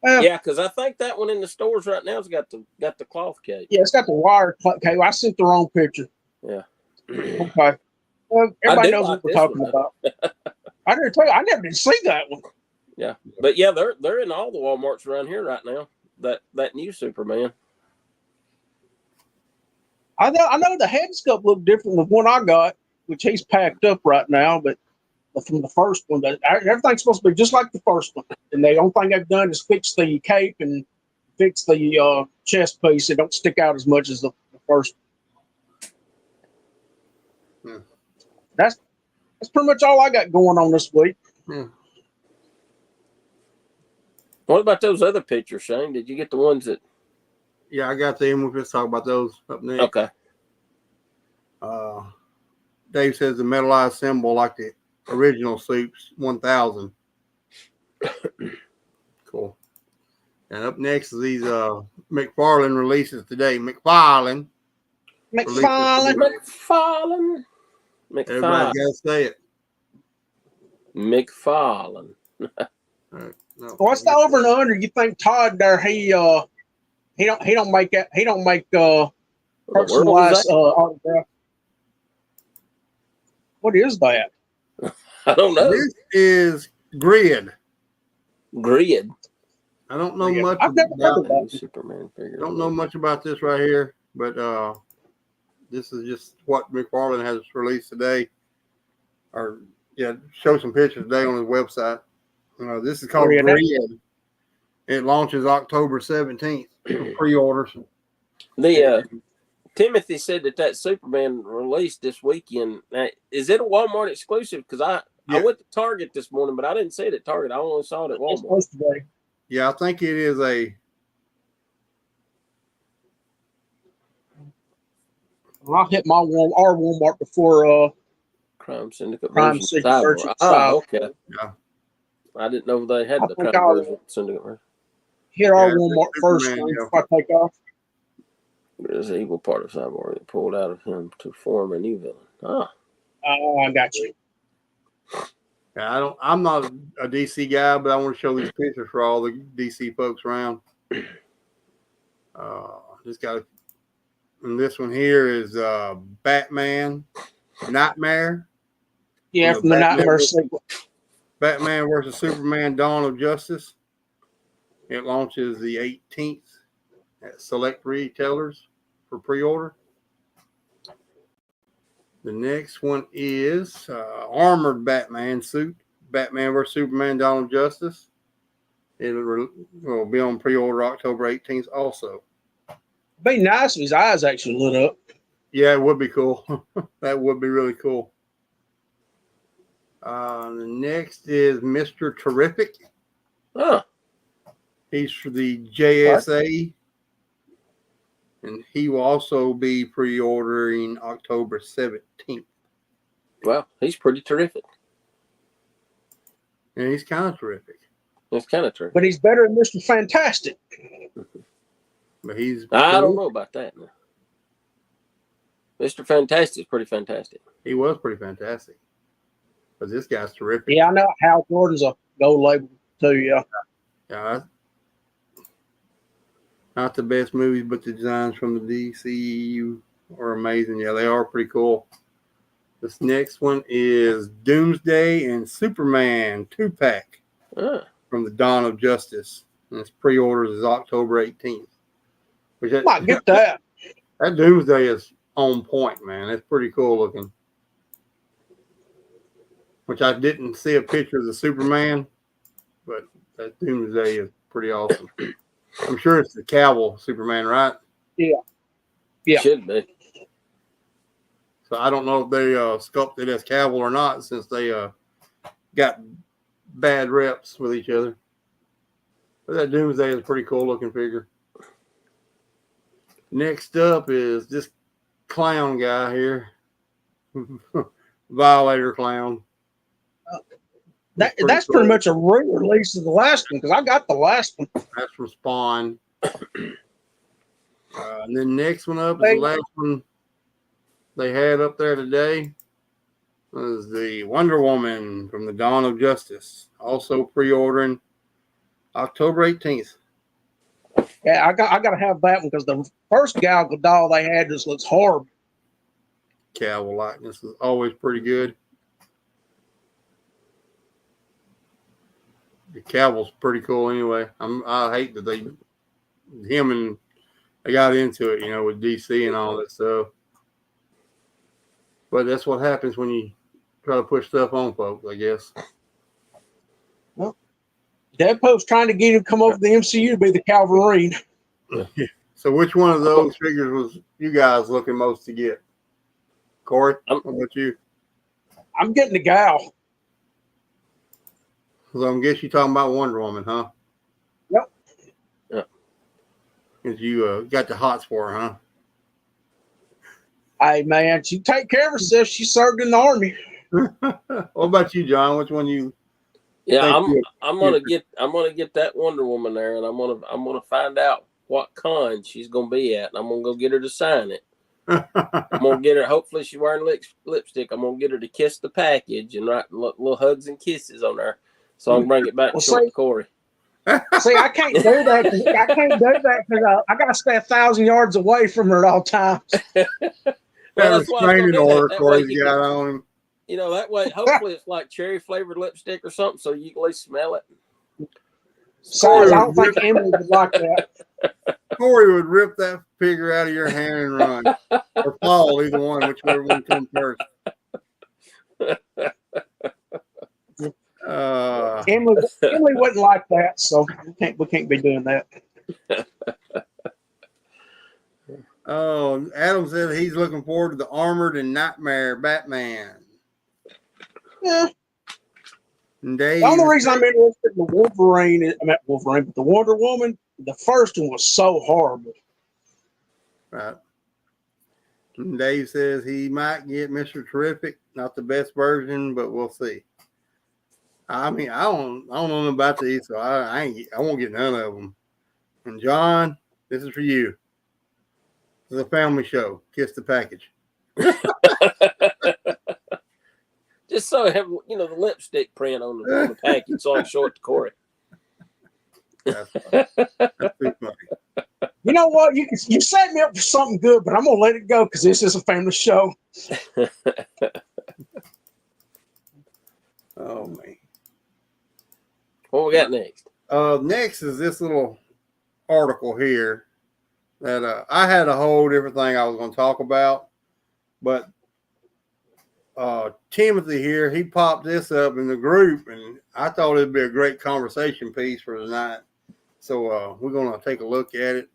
Yeah, because I think that one in the stores right now has got the cloth cape. Yeah, it's got the wire cape. I sent the wrong picture. Yeah. Okay. Well, everybody knows what we're talking about. I didn't tell you. I never did see that one. Yeah, but yeah, they're in all the Walmarts around here right now. That new Superman. I know the head sculpt looked different than the one I got, which he's packed up right now, but from the first one, everything's supposed to be just like the first one. And the only thing they've done is fix the cape and fix the chest piece. It don't stick out as much as the first. Yeah. That's pretty much all I got going on this week. Yeah. What about those other pictures, Shane? Did you get the ones that? Yeah, I got them. We'll just talk about those up next. Okay. Dave says the metallized symbol like the original suits 1000. Cool. And up next is these McFarlane releases today. McFarlane. Everybody got to say it. McFarlane. Right. No. What's the over and under? You think Todd there? He don't make personalized autograph. What is that? I don't know. This is Grid. Grid. I don't know much. I've never heard of that. Superman figure. I don't know much about this right here, but this is just what McFarlane has released today. Or show some pictures today on his website. This is called Bryant. It launches October 17th for pre-orders. Timothy said that Superman released this weekend. Now, is it a Walmart exclusive? Because I went to Target this morning, but I didn't see it at Target. I only saw it at Walmart. It's supposed to be. Yeah, I think it is a. I'll hit our Walmart before Crime Syndicate Crime version. Syndicate version. Okay. Yeah. I didn't know they had the Crime version Syndicate version. Hit our Walmart first before I take off. There's an evil part of Cyborg that pulled out of him to form a new villain. I got you. Yeah, I'm not a DC guy, but I want to show these pictures for all the DC folks around. Just got, and this one here is Batman Nightmare. Yeah, from the Nightmare sequel. Batman versus Superman: Dawn of Justice. It launches the 18th at select retailers for pre-order. The next one is Armored Batman suit, Batman vs. Superman: Dawn of Justice. It will be on pre-order October 18th also. Be nice if his eyes actually lit up. Yeah, it would be cool. That would be really cool. The next is Mr. Terrific. He's for the JSA. And he will also be pre-ordering October 17th. Well, he's pretty terrific. And he's kind of terrific. He's kind of terrific. But he's better than Mr. Fantastic. But he's. I don't know about that. No. Mr. Fantastic is pretty fantastic. He was pretty fantastic. But this guy's terrific. Yeah, I know. Hal Jordan's a gold label too, yeah. Yeah. Not the best movies, but the designs from the DCU are amazing. Yeah, they are pretty cool. This next one is Doomsday and Superman 2-pack from the Dawn of Justice. And its pre-orders is October 18th. Might get that. That Doomsday is on point, man. It's pretty cool looking. Which I didn't see a picture of the Superman, but that Doomsday is pretty awesome. I'm sure it's the Cavill Superman, right? Yeah. Yeah. Should be. So I don't know if they sculpted as Cavill or not, since they got bad reps with each other. But that Doomsday is a pretty cool looking figure. Next up is this clown guy here. Violator clown. That's pretty much a re-release of the last one, because I got the last one. That's from Spawn. And then next one up is the last one they had up there today. Was the Wonder Woman from the Dawn of Justice. Also pre-ordering October 18th. Yeah, I got to have that one, because the first Gal Gadot they had just looks horrible. Cavill likeness is always pretty good. The Cavill's pretty cool anyway. I hate that they got into it, with DC and all that stuff. But that's what happens when you try to push stuff on folks, I guess. Well, Deadpool's trying to get him to come over to the MCU to be the Calverine. So which one of those figures was you guys looking most to get? Corey, what about you? I'm getting the Gal. So I guess you're talking about Wonder Woman, huh? Yep. Yep. Because you got the hots for her, huh? Hey, man, she take care of herself. She served in the Army. What about you, John? Which one you? Yeah, I'm gonna get that Wonder Woman there, and I'm gonna find out what con she's gonna be at, and I'm gonna go get her to sign it. I'm gonna get her. Hopefully, she's wearing lipstick. I'm gonna get her to kiss the package and write little hugs and kisses on there, so I can bring it back to Corey. See, I can't do that. Because I gotta stay 1,000 yards away from her at all times. Well, that's restraining order Corey's got on him. That way, hopefully, it's like cherry flavored lipstick or something, so you can at least smell it. Sorry, I don't think Emily would like that. Corey would rip that figure out of your hand and run, or Paul, either one, whichever one comes first. Emily wouldn't like that, so we can't be doing that. Oh, Adam said he's looking forward to the Armored and Nightmare Batman. Yeah. And Dave, The only reason I'm interested in the Wolverine, but the Wonder Woman, the first one was so horrible. right. And Dave says he might get Mr. Terrific, not the best version, but we'll see. I mean, I don't know about these, so I won't get none of them. And John, this is for you. This is a family show. Kiss the package. Just so I have, the lipstick print on the package, so I can show it to Corey. That's funny. That's too funny. You know what? You set me up for something good, but I'm gonna let it go because this is a family show. Oh man. What we got next? Next is this little article here that I had a whole different thing I was going to talk about, but Timothy here, he popped this up in the group, and I thought it'd be a great conversation piece for tonight. So we're going to take a look at it.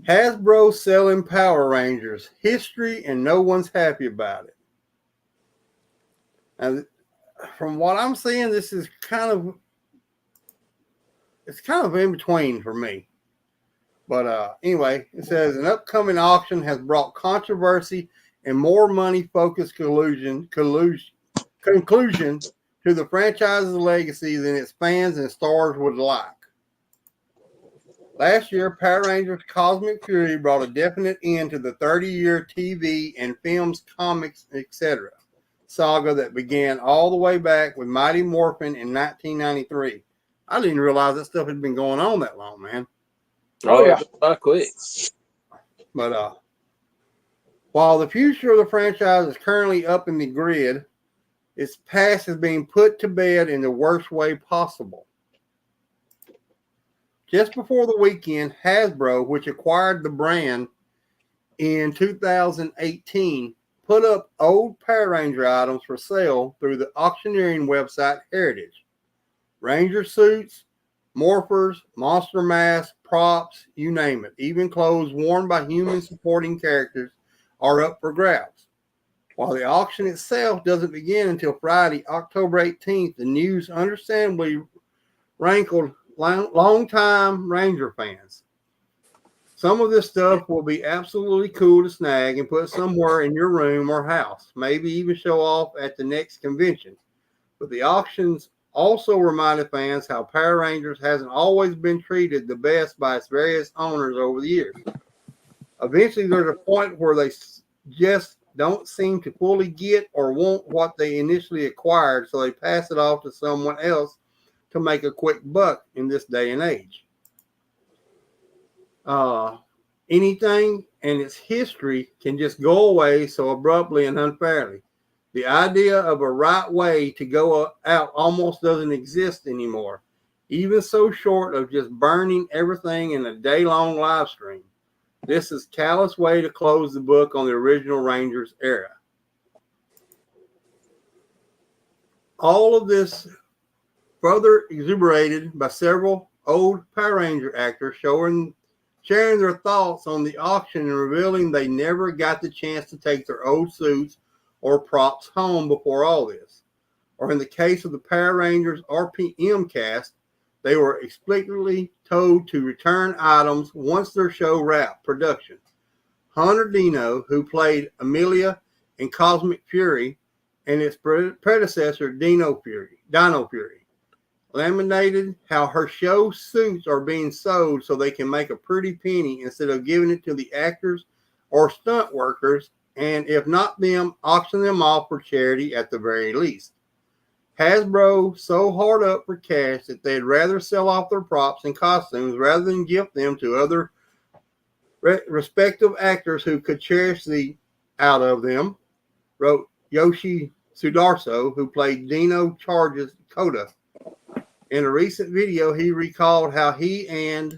Hasbro selling Power Rangers, history, and no one's happy about it. And from what I'm seeing, this is kind of in between for me. But anyway, it says an upcoming auction has brought controversy and more money-focused conclusion to the franchise's legacy than its fans and stars would like. Last year, Power Rangers Cosmic Fury brought a definite end to the 30-year TV and films, comics, etc. saga that began all the way back with Mighty Morphin in 1993. I didn't realize that stuff had been going on that long, man. Oh yeah, not quick. But while the future of the franchise is currently up in the grid, its past is being put to bed in the worst way possible. Just before the weekend, Hasbro, which acquired the brand in 2018, put up old Power Ranger items for sale through the auctioneering website Heritage. Ranger suits, morphers, monster masks, props, you name it. Even clothes worn by human supporting characters are up for grabs. While the auction itself doesn't begin until Friday, October 18th, the news understandably rankled long-time Ranger fans. Some of this stuff will be absolutely cool to snag and put somewhere in your room or house, maybe even show off at the next convention. But the auctions also reminded fans how Power Rangers hasn't always been treated the best by its various owners over the years. Eventually, there's a point where they just don't seem to fully get or want what they initially acquired, so they pass it off to someone else to make a quick buck in this day and age. Anything and its history can just go away so abruptly and unfairly. The idea of a right way to go out almost doesn't exist anymore, even so short of just burning everything in a day-long live stream. This is a callous way to close the book on the original Rangers era. All of this further exuberated by several old Power Ranger actors sharing their thoughts on the auction and revealing they never got the chance to take their old suits or props home before all this. Or in the case of the Power Rangers RPM cast, they were explicitly told to return items once their show wrapped production. Hunter Dino, who played Amelia in Cosmic Fury, and its predecessor Dino Fury, laminated how her show suits are being sold so they can make a pretty penny instead of giving it to the actors or stunt workers, and if not them, auction them off for charity at the very least. Hasbro so hard up for cash that they'd rather sell off their props and costumes rather than gift them to other respective actors who could cherish the out of them, wrote Yoshi Sudarso, who played Dino Charge's Coda. In a recent video, he recalled how he and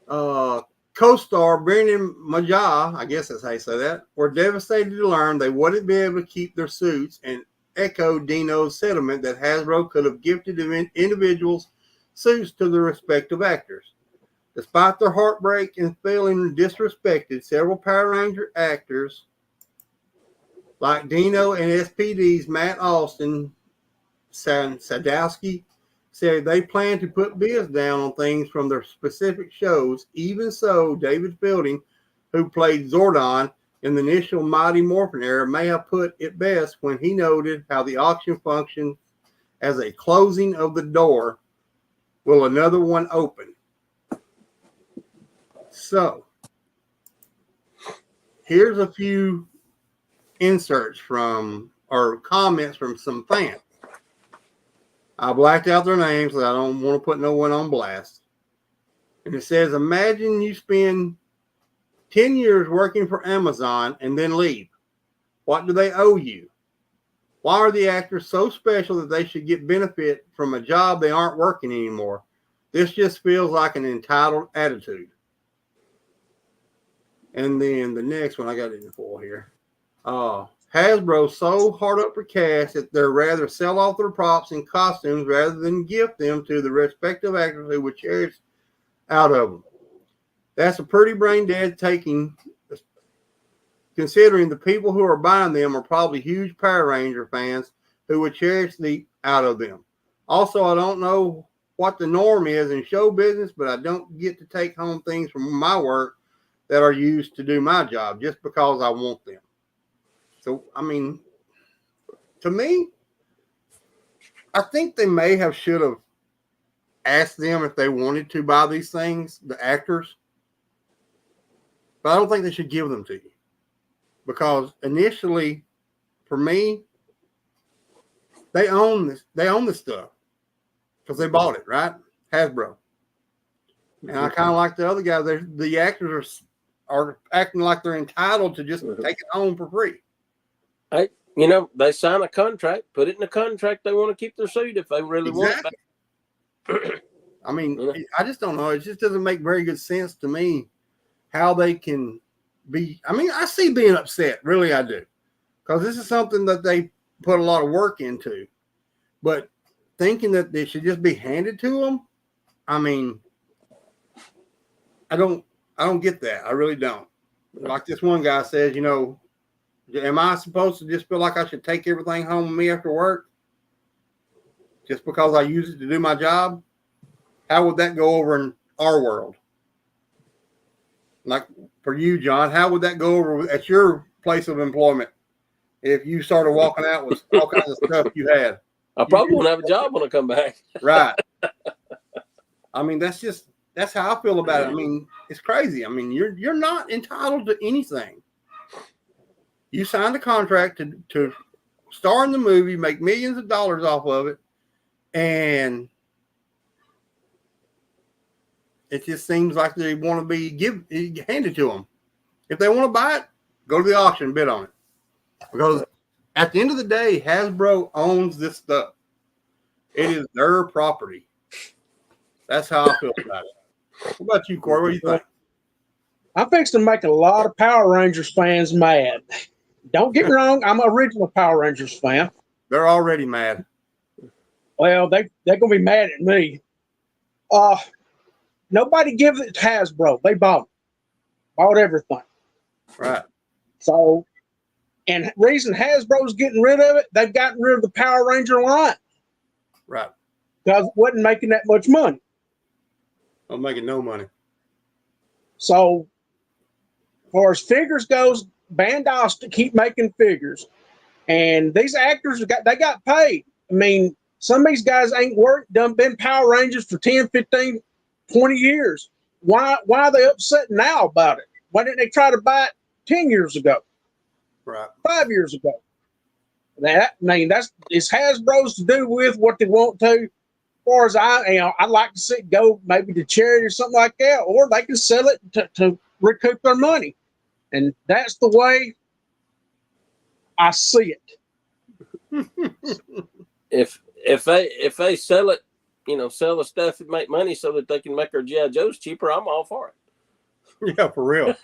co-star Brendan Maja, I guess that's how you say that, were devastated to learn they wouldn't be able to keep their suits and echoed Dino's sentiment that Hasbro could have gifted individuals suits to the respective actors. Despite their heartbreak and feeling disrespected, several Power Ranger actors like Dino and SPD's Matt Austin Sadowski said they plan to put bids down on things from their specific shows. Even so, David Fielding, who played Zordon in the initial Mighty Morphin era, may have put it best when he noted how the auction functioned as a closing of the door. Will another one open? So, here's a few inserts from or comments from some fans. I blacked out their names because I don't want to put no one on blast. And it says, imagine you spend 10 years working for Amazon and then leave. What do they owe you? Why are the actors so special that they should get benefit from a job they aren't working anymore? This just feels like an entitled attitude. And then the next one, I got it in full here. Hasbro so hard up for cash that they'd rather sell off their props and costumes rather than gift them to the respective actors who would cherish out of them. That's a pretty brain dead taking, considering the people who are buying them are probably huge Power Ranger fans who would cherish the out of them. Also, I don't know what the norm is in show business, but I don't get to take home things from my work that are used to do my job just because I want them. So, I mean, to me, I think they may have should have asked them if they wanted to buy these things, the actors. But I don't think they should give them to you. Because initially, for me, they own this. They own this stuff. Because they bought it, right? Hasbro. And I kind of like the other guys. The actors are acting like they're entitled to just take it home for free. Hey, they sign a contract, put it in a contract. They want to keep their suit if they really want it. I mean, I just don't know. It just doesn't make very good sense to me how they can be. I mean, I see being upset. Really, I do. Because this is something that they put a lot of work into. But thinking that they should just be handed to them, I mean, I don't get that. I really don't. Like this one guy says, am I supposed to just feel like I should take everything home with me after work just because I use it to do my job? How would that go over in our world? Like for you, John, how would that go over at your place of employment if you started walking out with all kinds of stuff you had? I probably won't have a job when I come back. Right. I mean, that's how I feel about it. I mean, it's crazy. I mean, you're not entitled to anything. You signed a contract to star in the movie, make millions of dollars off of it, and it just seems like they want to be handed to them. If they want to buy it, go to the auction and bid on it. Because at the end of the day, Hasbro owns this stuff. It is their property. That's how I feel about it. What about you, Corey? What do you think? I'm fixing to make a lot of Power Rangers fans mad. Don't get me wrong, I'm an original Power Rangers fan. They're already mad. Well, they're going to be mad at me. Nobody gives it to Hasbro. They bought everything. Right. So, and reason Hasbro's getting rid of it, they've gotten rid of the Power Ranger line. Right. Because it wasn't making that much money. I'm making no money. So, as far as figures goes, Bandai to keep making figures. And these actors they got paid. I mean, some of these guys ain't been Power Rangers for 10, 15, 20 years. Why are they upset now about it? Why didn't they try to buy it 10 years ago? Right. 5 years ago? It's Hasbro's to do with what they want to. As far as I'd like to see it go maybe to charity or something like that, or they can sell it to recoup their money. And that's the way I see it. If they sell it, sell the stuff and make money so that they can make their G.I. Joes cheaper, I'm all for it. Yeah, for real.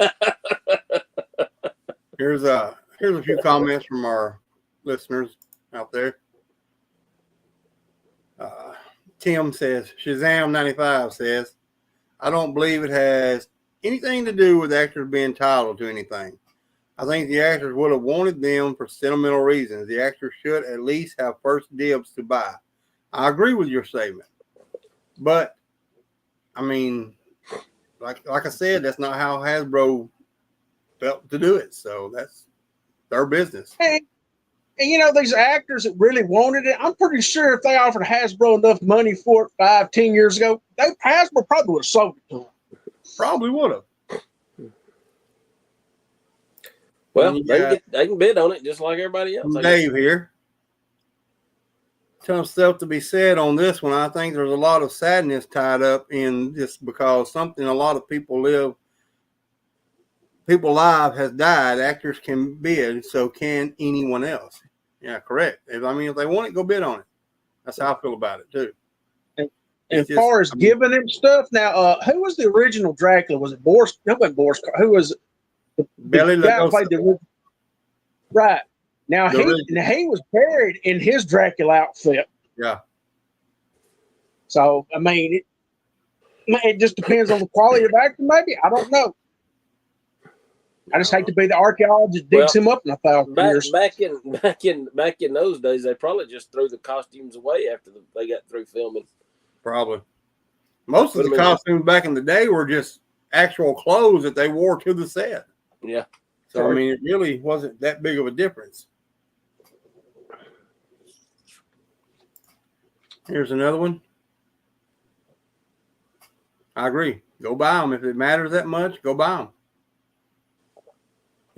Here's a few comments from our listeners. out there. Tim says, Shazam95 says, I don't believe it has anything to do with actors being entitled to anything. I think the actors would have wanted them for sentimental reasons. The actors should at least have first dibs to buy. I agree with your statement. But, I mean, like I said, that's not how Hasbro felt to do it. So that's their business. And these actors that really wanted it, I'm pretty sure if they offered Hasbro enough money for it 5-10 years ago, Hasbro probably would have sold it to them. Probably would have. Well, they can bid on it just like everybody else. Dave here. Tough stuff to be said on this one. I think there's a lot of sadness tied up in this because something a lot of people live has died. Actors can bid, so can anyone else. Yeah, correct. If they want it, go bid on it. That's how I feel about it too. As far as giving him stuff, now who was the original Dracula? Was it Boris? No, it wasn't Boris. Who was the guy who played the right? Now he was buried in his Dracula outfit. Yeah. So I mean, it just depends on the quality of actor. Maybe I don't know. I just hate to be the archaeologist digs him up in 1,000 years. Back in those days, they probably just threw the costumes away after they got through filming. Probably. Most of the costumes back in the day were just actual clothes that they wore to the set. Yeah. So I mean, it really wasn't that big of a difference. Here's another one. I agree. Go buy them if it matters that much. Go buy them.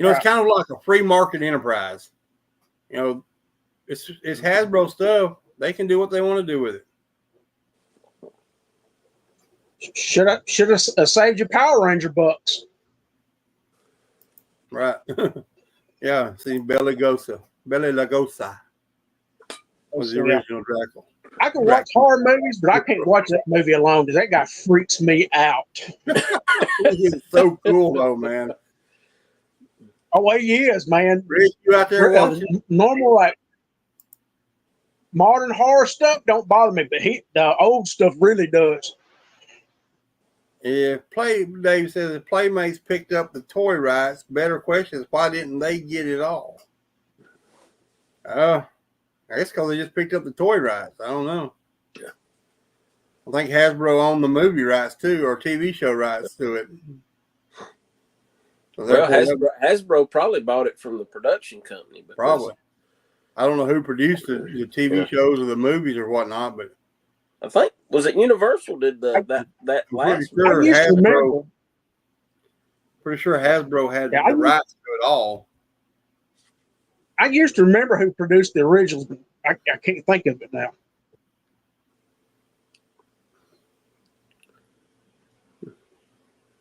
It's kind of like a free market enterprise. It's Hasbro stuff. They can do what they want to do with it. Should have saved your Power Ranger bucks. Right. Yeah. See, Bela Lugosi was the original Dracula. I can watch horror movies, but I can't watch that movie alone because that guy freaks me out. He's so cool, though, man. Oh, he is, man. Rick, you out there watching? Normal, like modern horror stuff don't bother me, but the old stuff really does. Yeah, Dave says if Playmates picked up the toy rights, better question is why didn't they get it all? I guess because they just picked up the toy rights. I don't know. Yeah. I think Hasbro owned the movie rights too, or TV show rights to it. So Hasbro probably bought it from the production company. Probably. I don't know who produced the TV shows or the movies or whatnot, but I think was it Universal did that last. Pretty sure Hasbro had the rights to it all. I used to remember who produced the originals, but I can't think of it now.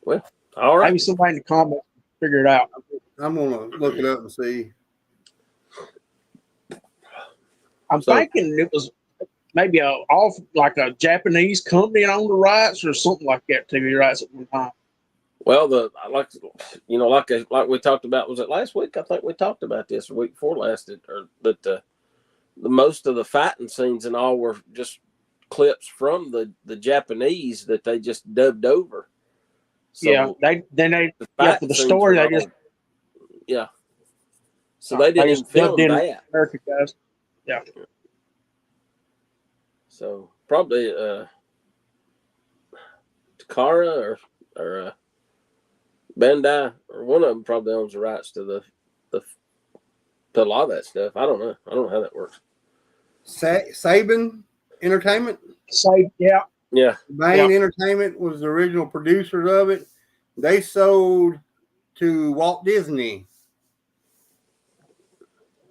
Well, all right. Maybe somebody in the comments figure it out. I'm gonna look it up and see. I'm thinking it was maybe like a Japanese company owned the rights or something like that. TV rights at one time. Well, like we talked about, was it last week? I think we talked about this, or week before last, that the most of the fighting scenes and all were just clips from the Japanese that they just dubbed over. So for the story they just So they didn't even film that. American guys. Yeah. So probably Takara or Bandai or one of them probably owns the rights to to a lot of that stuff. I don't know. I don't know how that works. Saban Entertainment. Yeah. Bain Entertainment was the original producers of it. They sold to Walt Disney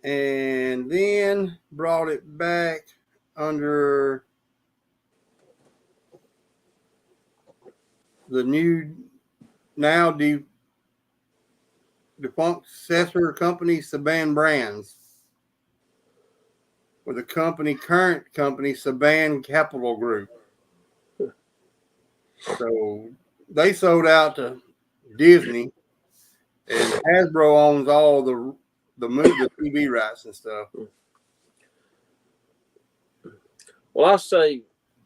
and then brought it back under the new now defunct successor company Saban Brands with the current company Saban Capital Group. So they sold out to Disney, and Hasbro owns all the movie, the TV rights and stuff. Well, I'll say,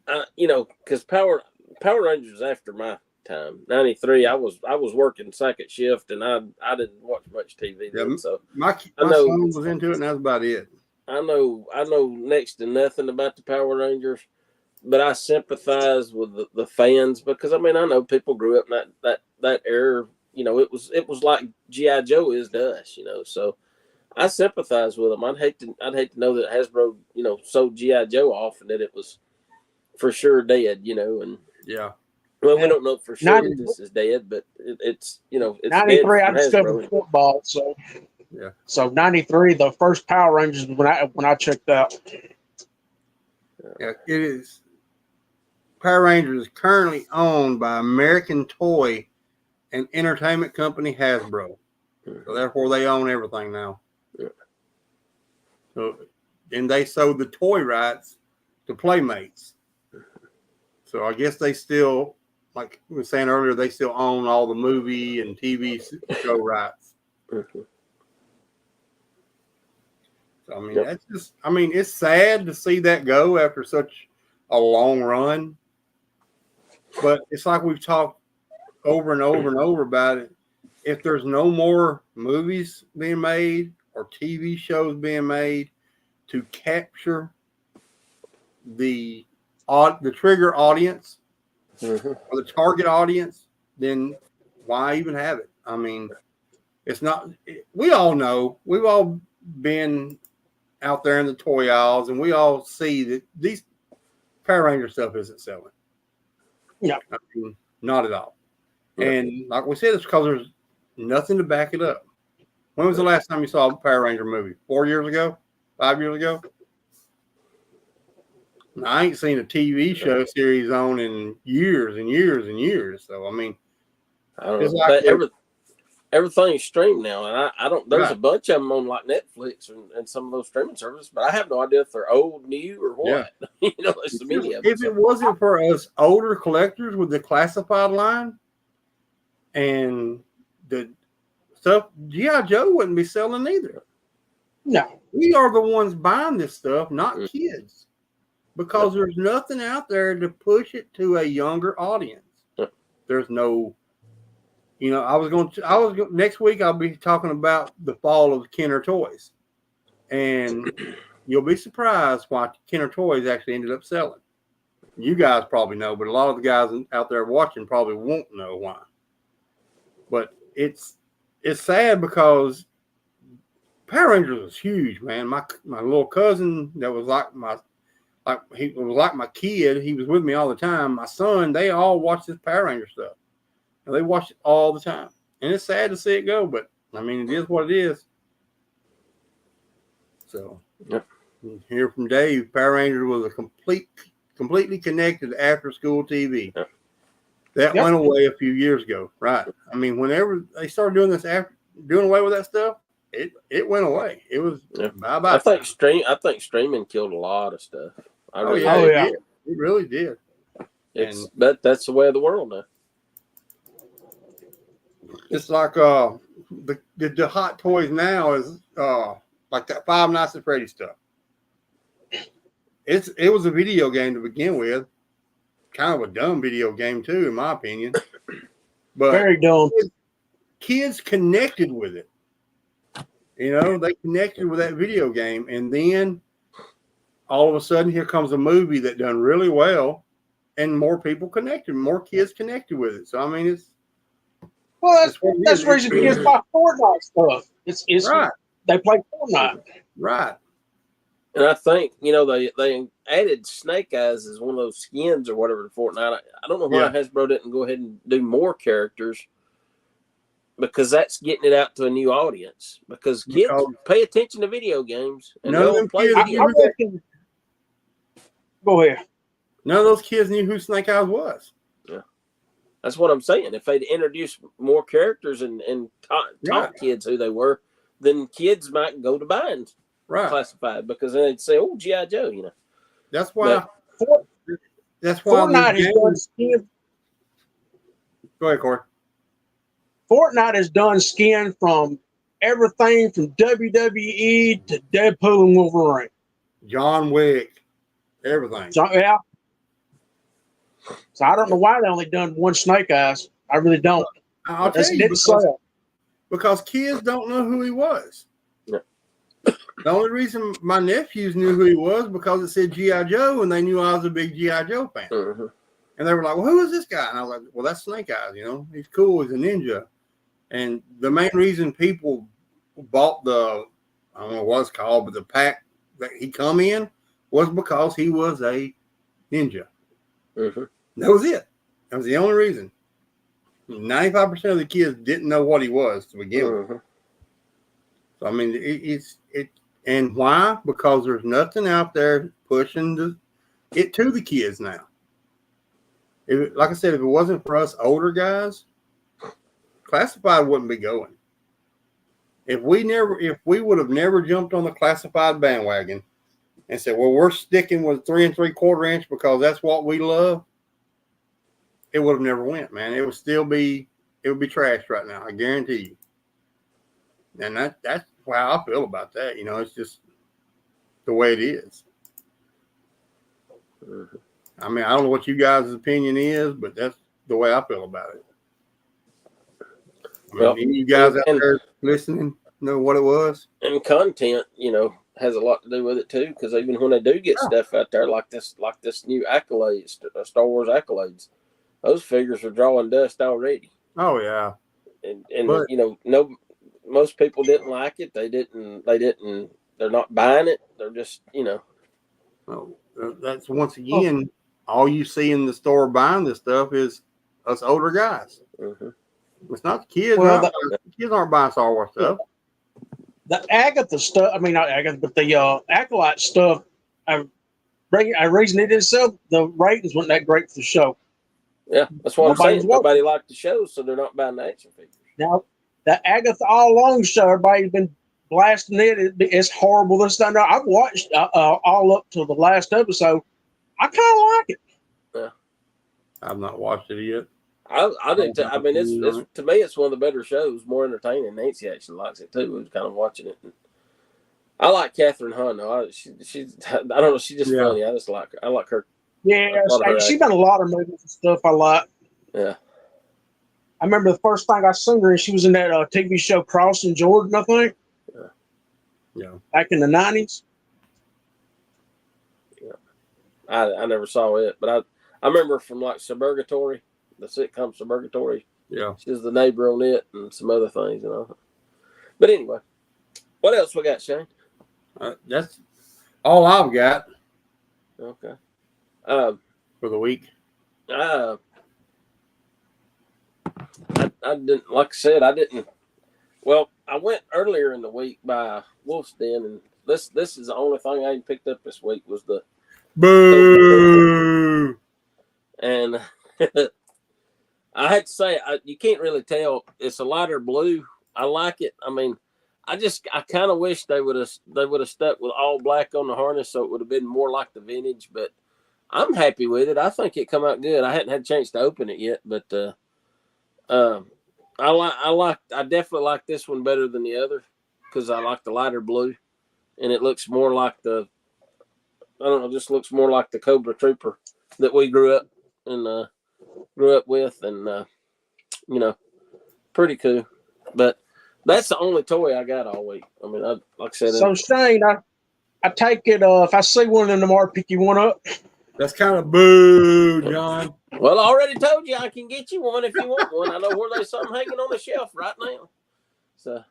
because Power Rangers after my time, '93. I was working second shift, and I didn't watch much TV then. So my I know son was into it, and that's about it. I know next to nothing about the Power Rangers, but I sympathize with the fans because I know people grew up in that era. It was like GI Joe is to us. So I sympathize with them. I'd hate to know that Hasbro sold GI Joe off and that it was for sure dead. And Yeah. well, we don't know for sure that this is dead, but it's it's dead '93. I from discovered Hasbro. football, so Yeah. So '93, the first Power Rangers when I checked out. Yeah, it is. Power Rangers is currently owned by American toy and entertainment company Hasbro. So therefore, they own everything now. Yeah. So, and they sold the toy rights to Playmates. So I guess they still, like we were saying earlier, they still own all the movie and TV show rights. Mhm. So, that's just, it's sad to see that go after such a long run. But it's like we've talked over and over and over about it. If there's no more movies being made or TV shows being made to capture the trigger audience or the target audience, then why even have it? It's not. We all know. We've all been out there in the toy aisles, and we all see that these Power Ranger stuff isn't selling. Yeah, not at all. And like we said, it's because there's nothing to back it up. When was the last time you saw a Power Ranger movie? 4 years ago? 5 years ago? I ain't seen a TV show series on in years and years and years. So I don't it's know. like But everything's streamed now, and I don't. There's right. a bunch of them on like Netflix and some of those streaming services, but I have no idea if they're old, new, or what. Yeah. There's so many of them. If it wasn't for us older collectors with the classified line and the stuff, G.I. Joe wouldn't be selling either. No, we are the ones buying this stuff, not kids, because there's nothing out there to push it to a younger audience. There's no, next week I'll be talking about the fall of Kenner Toys, and you'll be surprised why Kenner Toys actually ended up selling. You guys probably know, but a lot of the guys out there watching probably won't know why. But it's sad because Power Rangers was huge, man. My little cousin that was he was like my kid. He was with me all the time. My son, they all watched this Power Ranger stuff. And they watch it all the time. And it's sad to see it go, but it is what it is. So hear from Dave, Power Ranger was a completely connected after school TV. That went away a few years ago, right? Whenever they started doing this doing away with that stuff, it went away. It was bye-bye. I think streaming killed a lot of stuff. It really did. But that's the way of the world now. It's like the hot toys now is like that Five Nights at Freddy's stuff. It was a video game to begin with, kind of a dumb video game too, in my opinion. But very dumb. Kids connected with it. They connected with that video game, and then all of a sudden, here comes a movie that done really well, and more people connected, more kids connected with it. So it's. Well, that's the reason kids buy Fortnite stuff. It's right. They play Fortnite. Right. And I think, they added Snake Eyes as one of those skins or whatever to Fortnite. I don't know why Hasbro didn't go ahead and do more characters, because that's getting it out to a new audience. Because kids pay attention to video games and they'll play video games. Go ahead. None of those kids knew who Snake Eyes was. Yeah. That's what I'm saying. If they'd introduce more characters and taught kids who they were, then kids might go to buying classified, because then they'd say, "Oh, G.I. Joe," That's why. That's why Fortnite has done skin. Go ahead, Corey. Fortnite has done skin from everything from WWE to Deadpool and Wolverine. John Wick. everything. So yeah. So I don't know why they only done one Snake Eyes. I really don't. I'll tell you, Didn't sell. because kids don't know who he was. Yeah. The only reason my nephews knew who he was because it said G.I. Joe, and they knew I was a big G.I. Joe fan. Mm-hmm. And they were like, well, who is this guy? And I was like, well, that's Snake Eyes, He's cool. He's a ninja. And the main reason people bought I don't know what it's called, but the pack that he come in was because he was a ninja. Mm-hmm. That was it. That was the only reason. 95% of the kids didn't know what he was to begin with. So, I mean, and why? Because there's nothing out there pushing it to the kids now. Like I said, if it wasn't for us older guys, classified wouldn't be going. If we would have never jumped on the classified bandwagon and said, well, we're sticking with 3 3/4 inch because that's what we love, it would have never went, man. It would be trashed right now. I guarantee you. And that's how I feel about that. It's just the way it is. Mm-hmm. I mean, I don't know what you guys' opinion is, but that's the way I feel about it. I mean, you guys out there listening know what it was? And content, has a lot to do with it too. Because even when they do get stuff out there like this new accolades, Star Wars accolades, those figures are drawing dust already. Oh yeah, and most people didn't like it. They didn't. They're not buying it. They're just Well, that's once again all you see in the store buying this stuff is us older guys. Mm-hmm. It's not the kids. The kids aren't buying Star Wars stuff. The Agatha stuff. I mean, not Agatha, but the Acolyte stuff. I reason it didn't sell. The ratings weren't that great for the show. Yeah, that's what I'm saying. Nobody liked the show, so they're not buying the action figures. Now, the Agatha All Along show, everybody's been blasting it. It's horrible. This time, I've watched all up to the last episode. I kind of like it. Yeah, I've not watched it yet. I think. I mean, it's to me, it's one of the better shows. More entertaining. Nancy actually likes it too. We're kind of watching it. I like Catherine Hahn though. She's I don't know. She's just funny. I just like her. I like her. Yeah, she's done a lot of movies and stuff I like. Yeah. I remember the first thing I seen her, she was in that TV show Crossing Jordan, I think. Yeah. Back in the 90s. Yeah. I never saw it, but I remember from like Suburgatory, the sitcom Suburgatory. Yeah. She was the neighbor on it and some other things, But anyway, what else we got, Shane? That's all I've got. Okay. For the week. I didn't, like I said, I didn't. Well, I went earlier in the week by Wolf's Den, and this is the only thing I picked up this week was the Boo. And I had to say, you can't really tell. It's a lighter blue. I like it. I mean, I kind of wish they would have stuck with all black on the harness, so it would have been more like the vintage. But I'm happy with it. I think it come out good. I hadn't had a chance to open it yet, but I definitely like this one better than the other because I like the lighter blue, and it looks more like just looks more like the Cobra Trooper that we grew up with, and pretty cool. But that's the only toy I got all week. I mean, like I said. So Shane, I take it if I see one of them tomorrow, pick you one up. That's kind of boo, John. Well, I already told you I can get you one if you want one. I know where there's something hanging on the shelf right now. So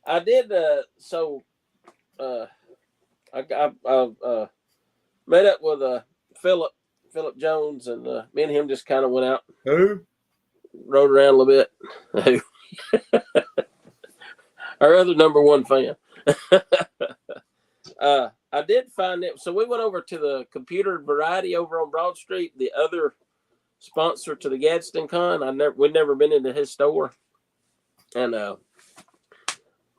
I did. I met up with Philip Jones, and me and him just kind of went out. Who? Rode around a little bit. Our other number one fan. I did find it. So we went over to the Computer Variety over on Broad Street, the other sponsor to the Gadsden Con. We'd never been into his store. And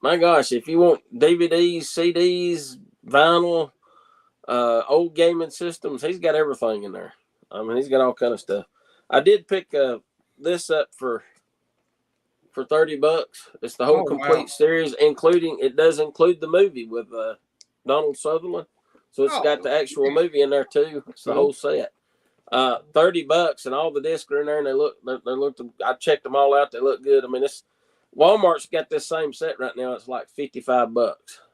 my gosh, if you want DVDs, CDs, vinyl, old gaming systems, he's got everything in there. I mean, he's got all kind of stuff. I did pick this up for $30. It's the whole complete series, it does include the movie with Donald Sutherland. So it's got the actual movie in there too. It's the whole set. $30, and all the discs are in there, and they look. I checked them all out. They look good. I mean, Walmart's got this same set right now. It's like $55.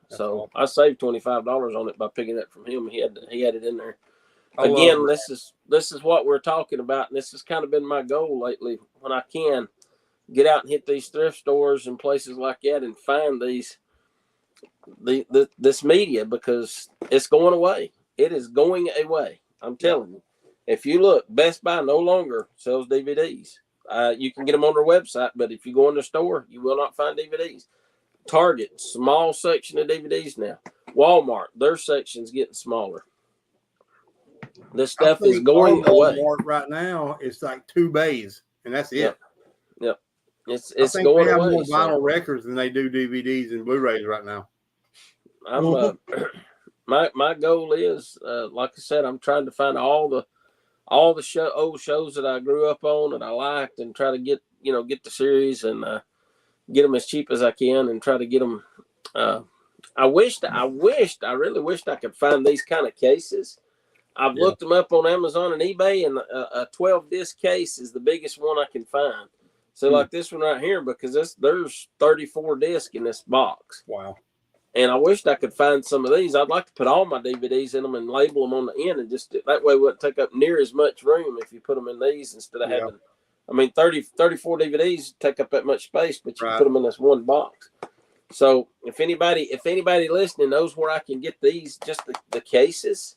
So I saved $25 on it by picking it from him. He had it in there. Again, this is what we're talking about, and this has kind of been my goal lately. When I can get out and hit these thrift stores and places like that and find this media, because it's going away. It is going away. I'm telling you. If you look, Best Buy no longer sells DVDs. You can get them on their website, but if you go in the store, you will not find DVDs. Target, small section of DVDs now. Walmart, their section's getting smaller. This stuff is going away. Walmart right now, it's like 2 bays, and that's it. Yep. It's I think going they have away. more vinyl records than they do DVDs and Blu-rays right now. My goal is, like I said, I'm trying to find all the old shows that I grew up on and I liked, and try to get the series and get them as cheap as I can, and try to get them. I really wished I could find these kind of cases. I've looked them up on Amazon and eBay, and a 12-disc case is the biggest one I can find. So like this one right here, because there's 34 discs in this box. Wow. And I wished I could find some of these. I'd like to put all my DVDs in them and label them on the end, and just that way it wouldn't take up near as much room if you put them in these instead of having. I mean, 34 DVDs take up that much space, but you can put them in this one box. So if anybody listening knows where I can get these, just the cases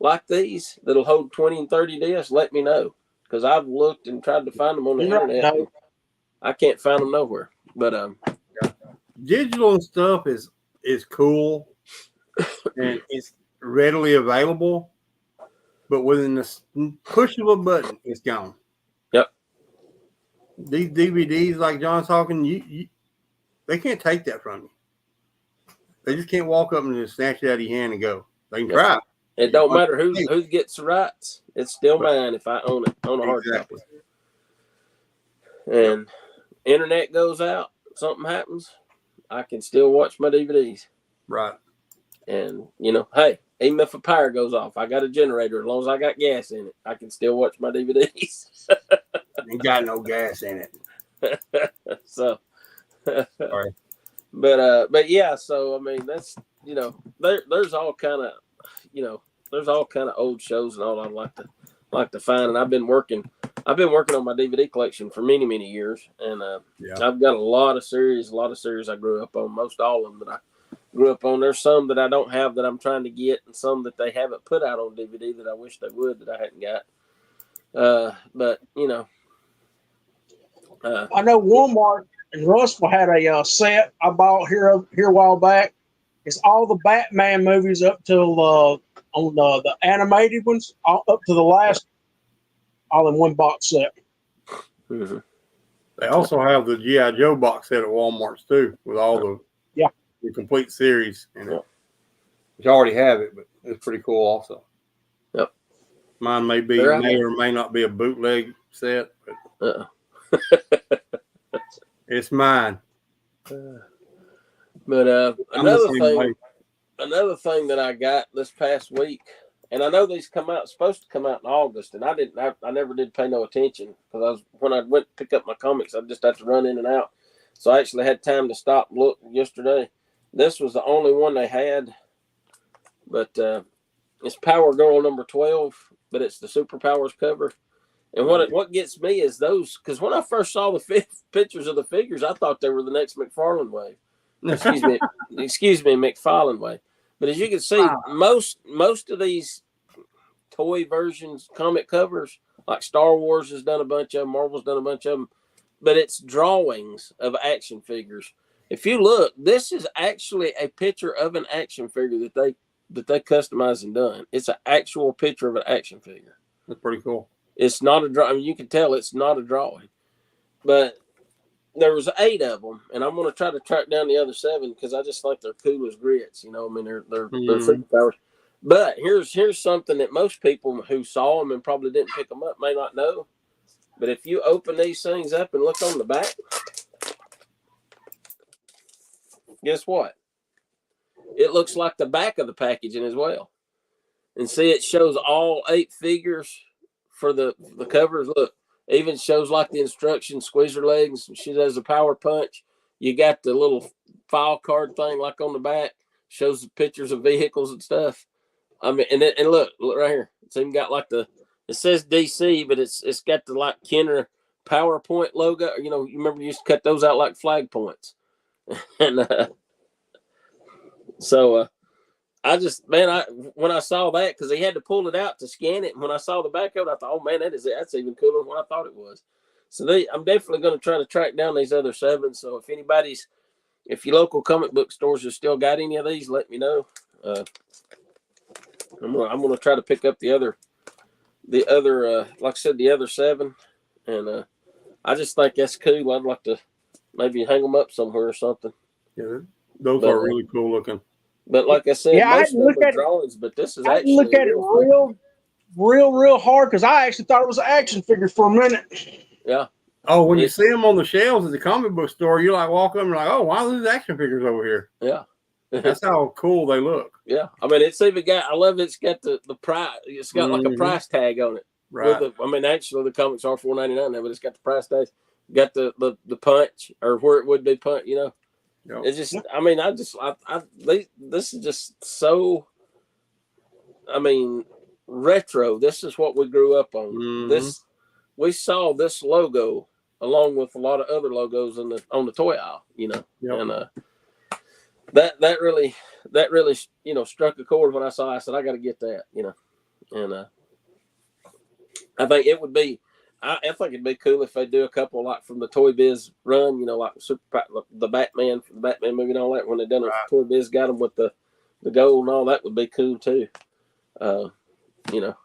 like these that'll hold 20 and 30 discs, let me know, because I've looked and tried to find them on the internet. I can't find them nowhere. But digital and stuff is cool and it's readily available, but within the push of a button, it's gone. Yep. These DVDs, like John's talking, they can't take that from you. They just can't walk up and just snatch it out of your hand and go. They can try. It don't matter who gets the rights. It's still mine if I own it on a hard copy. And internet goes out, something happens, I can still watch my DVDs. Right. And, hey, even if a power goes off, I got a generator. As long as I got gas in it, I can still watch my DVDs. Ain't got no gas in it. So, sorry. But yeah, so, I mean, that's, there's all kind of, old shows and all I'd like to find. And I've been working on my DVD collection for many, many years. And I've got a lot of series I grew up on, most all of them that I grew up on. There's some that I don't have that I'm trying to get, and some that they haven't put out on DVD that I wish they would, that I hadn't got. But, I know Walmart in Russell had a set I bought here a while back. It's all the Batman movies up till on the animated ones, up to the last, all in one box set. Mm-hmm. They also have the G.I. Joe box set at Walmart's too, with all the complete series in it. You already have it, but it's pretty cool also. Yep. Mine may or may not be a bootleg set, but it's mine. But another thing that I got this past week, and I know these supposed to come out in August, and I never did pay no attention, because when I went to pick up my comics, I just had to run in and out. So I actually had time to stop and look yesterday. This was the only one they had, but it's Power Girl number 12, but it's the Superpowers cover. And what gets me is those, because when I first saw the pictures of the figures, I thought they were the next McFarlane wave. Excuse me, McFarlane wave. But as you can see, most of these toy versions, comic covers, like Star Wars has done a bunch of them, Marvel's done a bunch of them, but it's drawings of action figures. If you look, this is actually a picture of an action figure that they customized and done. It's an actual picture of an action figure. That's pretty cool. It's not a drawing. I mean, you can tell it's not a drawing. But there was 8 of them, and I'm going to try to track down the other 7 because I just think they're cool as grits. I mean, they're superpowers. But here's something that most people who saw them and probably didn't pick them up may not know. But if you open these things up and look on the back, guess what? It looks like the back of the packaging as well. and see it shows all 8 figures for the covers. Look, even shows like the instructions, squeeze her legs. She does a power punch. You got the little file card thing like on the back, shows the pictures of vehicles and stuff. I mean, and look right here. It's even got like it says DC, but it's got the like Kenner PowerPoint logo. You know, you remember you used to cut those out like flag points. And so I just, man, when I saw that, because he had to pull it out to scan it, and when I saw the back of it, I thought, oh man, that's even cooler than what I thought it was. So I'm definitely going to try to track down these other 7. So if your local comic book stores have still got any of these, let me know. I'm gonna try to pick up the other like I said, the other 7, and I just think that's cool. I'd like to maybe hang them up somewhere or something. Yeah, those are really cool looking. But like I said, most of them are drawings, but this is actually look at it real hard, because I actually thought it was an action figure for a minute. Yeah. Oh, when you see them on the shelves at the comic book store, you like walk up and like, oh, why are these action figures over here? Yeah. That's how cool they look. Yeah. I mean, it's even got, I love it's got the price. It's got like a price tag on it. Right. I mean, actually, the comics are $4.99 now, but it's got the price tag. Got the punch, or where it would be punch, you know. Yep. It's just, I mean, this is just so, I mean, retro. This is what we grew up on. We saw this logo along with a lot of other logos on the toy aisle, you know. Yep. And that really, you know, struck a chord when I saw it. I said, I got to get that, you know. And I think it would be, I think it'd be cool if they do a couple like from the Toy Biz run, you know, like the Batman from the Batman movie and all that. When they done it, Toy Biz got them with the gold and all that would be cool too. You know,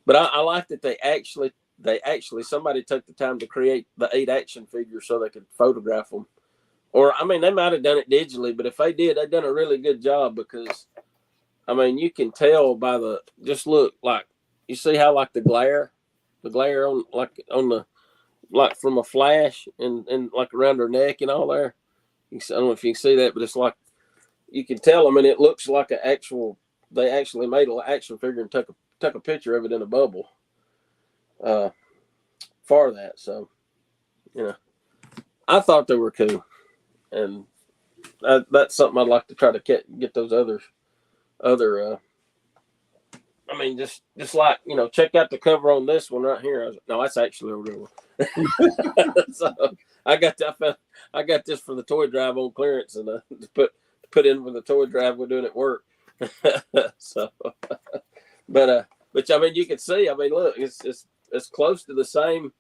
but I like that they actually somebody took the time to create the 8 action figures so they could photograph them. Or I mean, they might have done it digitally, but if they did, they done a really good job, because I mean, you can tell by just look, like you see how like the glare on the like from a flash and like around her neck and all there. I don't know if you can see that, but it's like you can tell. I mean, it looks like they actually made an action figure and took a picture of it in a bubble for that. So, you know, I thought they were cool, and that's something I'd like to try to get those other. I mean, just like, you know, check out the cover on this one right here. No, that's actually a real one. So I got this for the toy drive on clearance, and to put in for the toy drive we're doing at work. So, but I mean, you can see. I mean, look, it's close to the same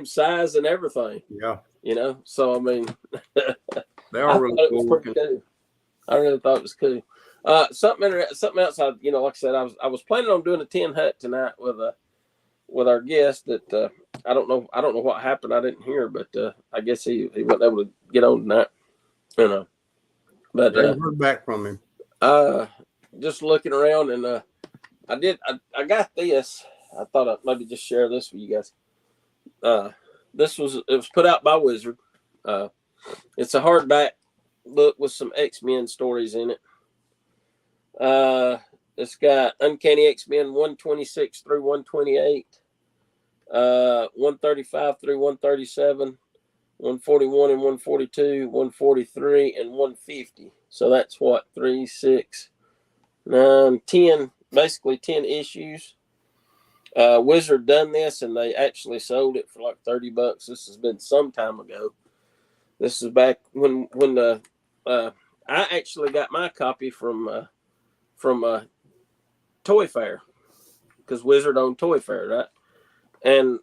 size and everything. Yeah. You know, so I mean, they are really cool. Cool. I really thought it was cool. Something else. You know, like I said, I was planning on doing a 10 hut tonight with our guest. That I don't know what happened. I didn't hear, but I guess he wasn't able to get on tonight. You know, but I heard back from him. Just looking around, and I got this. I thought I'd maybe just share this with you guys. It was put out by Wizard. It's a hardback book with some X-Men stories in it. It's got Uncanny X-Men 126 through 128, 135 through 137, 141 and 142, 143 and 150. So that's what, 3, 6, 9, 10, basically 10 issues. Wizard done this, and they actually sold it for like $30. This has been some time ago. This is back when I actually got my copy from Toy Fair, because Wizard owned Toy Fair, right? And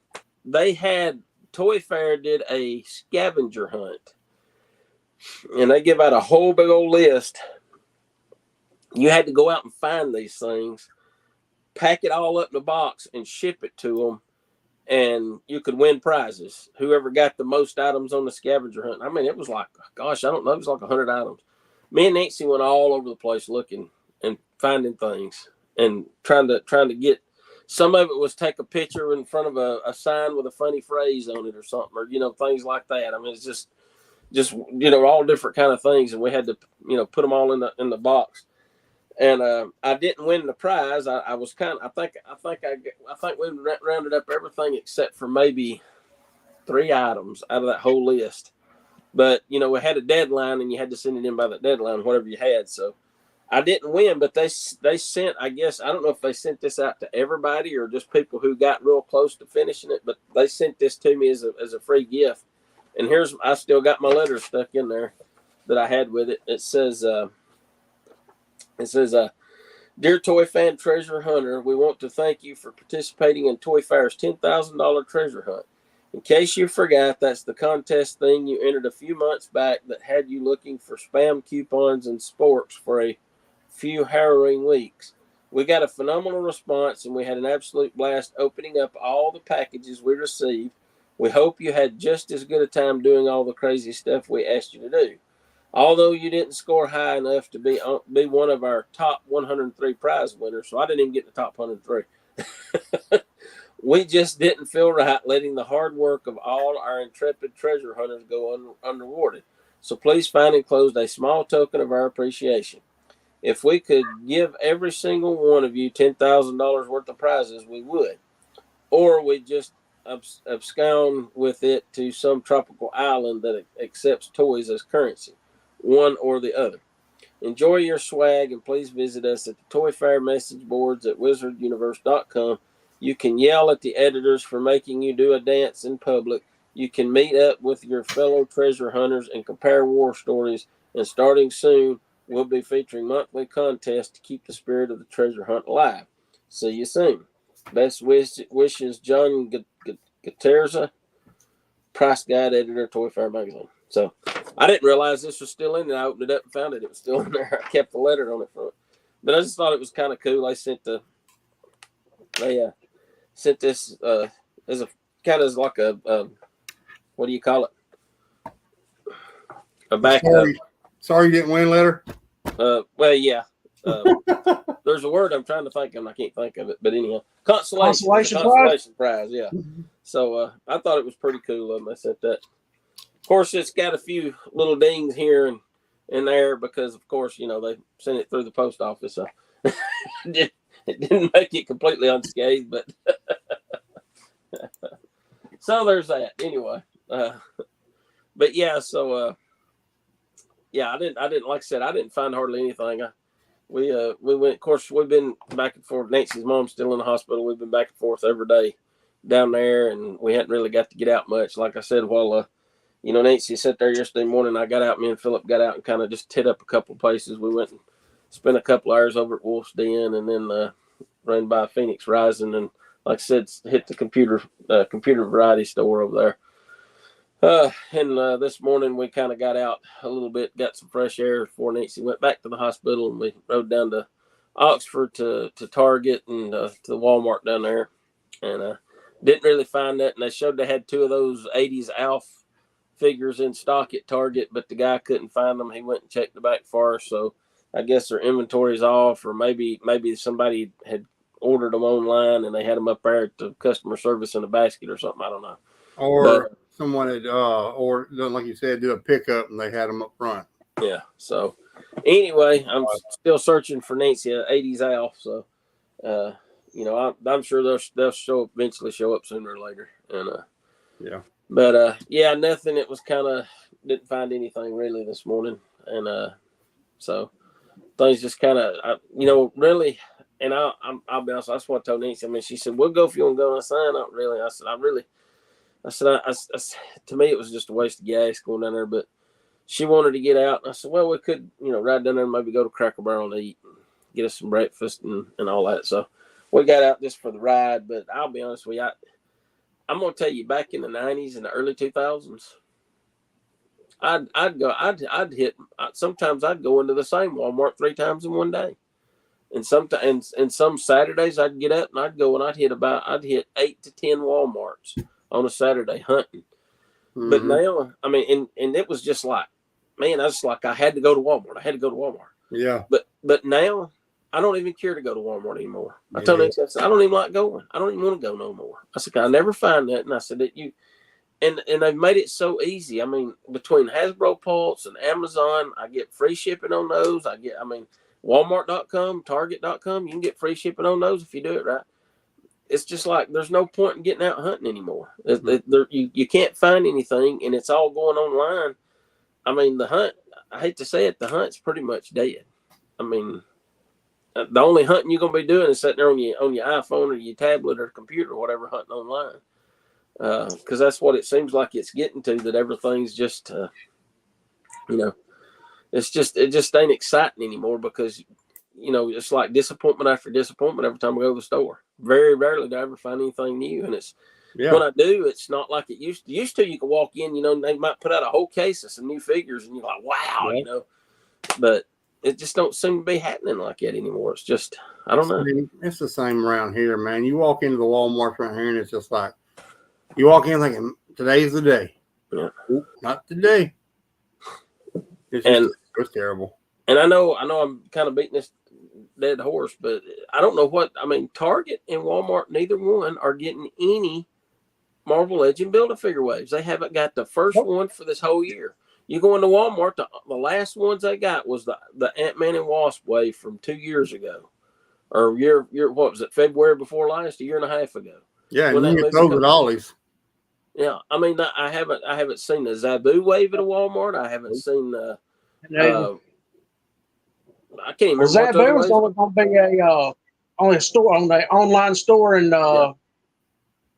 Toy Fair did a scavenger hunt, and they give out a whole big old list. You had to go out and find these things, pack it all up in a box, and ship it to them, and you could win prizes. Whoever got the most items on the scavenger hunt. I mean, it was like, gosh, I don't know, it was like 100 items. Me and Nancy went all over the place looking and finding things and trying to get. Some of it was take a picture in front of a sign with a funny phrase on it or something, or, you know, things like that. I mean, it's just, you know, all different kind of things. And we had to, you know, put them all in the box. And I didn't win the prize. I was I think we rounded up everything except for maybe 3 items out of that whole list. But we had a deadline, and you had to send it in by the deadline, whatever you had. So I didn't win, but they sent. I guess I don't know if they sent this out to everybody or just people who got real close to finishing it. But they sent this to me as a free gift. And I still got my letter stuck in there that I had with it. It says. Dear Toy Fan Treasure Hunter, we want to thank you for participating in Toy Fair's $10,000 treasure hunt. In case you forgot, that's the contest thing you entered a few months back that had you looking for spam coupons and sports for a few harrowing weeks. We got a phenomenal response, and we had an absolute blast opening up all the packages we received. We hope you had just as good a time doing all the crazy stuff we asked you to do. Although you didn't score high enough to be one of our top 103 prize winners, so I didn't even get the top 103. We just didn't feel right letting the hard work of all our intrepid treasure hunters go unrewarded. So please find enclosed a small token of our appreciation. If we could give every single one of you $10,000 worth of prizes, we would. Or we'd just abscond with it to some tropical island that accepts toys as currency. One or the other. Enjoy your swag, and please visit us at the Toy Fair message boards at wizarduniverse.com. You can yell at the editors for making you do a dance in public. You can meet up with your fellow treasure hunters and compare war stories. And starting soon, we'll be featuring monthly contests to keep the spirit of the treasure hunt alive. See you soon. Best wishes, John Gaterza, price guide editor, Toy Fair magazine. So I didn't realize this was still in there. I opened it up and found it. It was still in there. I kept the letter on it from it. But I just thought it was kind of cool. They sent this as a kind of like a what do you call it? A backup. Sorry you didn't win letter. Well, yeah. There's a word I'm trying to think of, and I can't think of it. But anyhow, consolation prize. Yeah. So I thought it was pretty cool of them. I sent that. Of course, it's got a few little dings here and there because, of course, they sent it through the post office. So it didn't make it completely unscathed, but so there's that. Anyway, but yeah, so I didn't like I said, I didn't find hardly anything. We went. Of course, we've been back and forth. Nancy's mom's still in the hospital. We've been back and forth every day down there, and we hadn't really got to get out much. Like I said, while Nancy sat there yesterday morning, I got out. Me and Philip got out and kind of just hit up a couple of places. We went and spent a couple hours over at Wolf's Den, and then ran by Phoenix Rising, and like I said, hit the computer variety store over there. And this morning we kind of got out a little bit, got some fresh air before Nancy went back to the hospital, and we rode down to Oxford to Target and to the Walmart down there, and didn't really find that. And they showed they had 2 of those 80s Alf figures in stock at Target, but the guy couldn't find them. He went and checked the back for us, so I guess their inventory's off, or maybe somebody had ordered them online and they had them up there at the customer service in a basket or something. I don't know. Or someone had, or like you said, do a pickup and they had them up front. Yeah. So anyway, I'm still searching for Nancy 80s Alf. So, I'm sure they'll eventually show up sooner or later. And yeah. But nothing. It was kind of didn't find anything really this morning, and so things just kind of really. And I'll be honest. That's what I told Nancy. I mean, she said, "We'll go if you want to go." And I said, "Not really." I said, to me, it was just a waste of gas going down there. But she wanted to get out. And I said, "Well, we could, ride down there and maybe go to Cracker Barrel and eat, and get us some breakfast and all that." So we got out just for the ride. But I'll be honest with you, I'm gonna tell you, back in the '90s and the early 2000s, I'd hit. Sometimes I'd go into the same Walmart 3 times in one day, and sometimes and some Saturdays I'd get up and I'd go and I'd hit 8 to 10 Walmarts on a Saturday hunting. Mm-hmm. But now, I mean, and it was just like, man, I was like, I had to go to Walmart. Yeah. But now, I don't even care to go to Walmart anymore. I told Nancy, I said, I don't even like going. I don't even want to go no more. I said, I never find that. And I said that and they've made it so easy. I mean, between Hasbro Pulse and Amazon, I get free shipping on those. Walmart.com, Target.com, you can get free shipping on those if you do it right. It's just like there's no point in getting out hunting anymore. You can't find anything, and it's all going online. I mean, the hunt, I hate to say it, the hunt's pretty much dead. I mean, the only hunting you're going to be doing is sitting there on your iPhone or your tablet or computer or whatever, hunting online. Because that's what it seems like it's getting to, that everything's just, it just ain't exciting anymore because, it's like disappointment after disappointment every time I go to the store. Very rarely do I ever find anything new. And when I do, it's not like it used to. Used to, you could walk in, they might put out a whole case of some new figures and you're like, wow, but it just don't seem to be happening like that anymore. It's just, I don't know. It's the same around here, man. You walk into the Walmart right here and it's just like, you walk in thinking, today's the day. Yeah. Oop, not today. It's terrible. And I know I'm kind of beating this dead horse, but I don't know what, Target and Walmart, neither one are getting any Marvel Legend Build-A-Figure waves. They haven't got the first one for this whole year. You go into Walmart, the last ones they got was the Ant-Man and Wasp wave from 2 years ago. Or what was it, February before last, a year and a half ago. Yeah, and you get those at Ollie's. Yeah, I haven't seen the Zabu wave at a Walmart. I haven't seen the I can't remember. Zabu is only going to be only a store on the online store and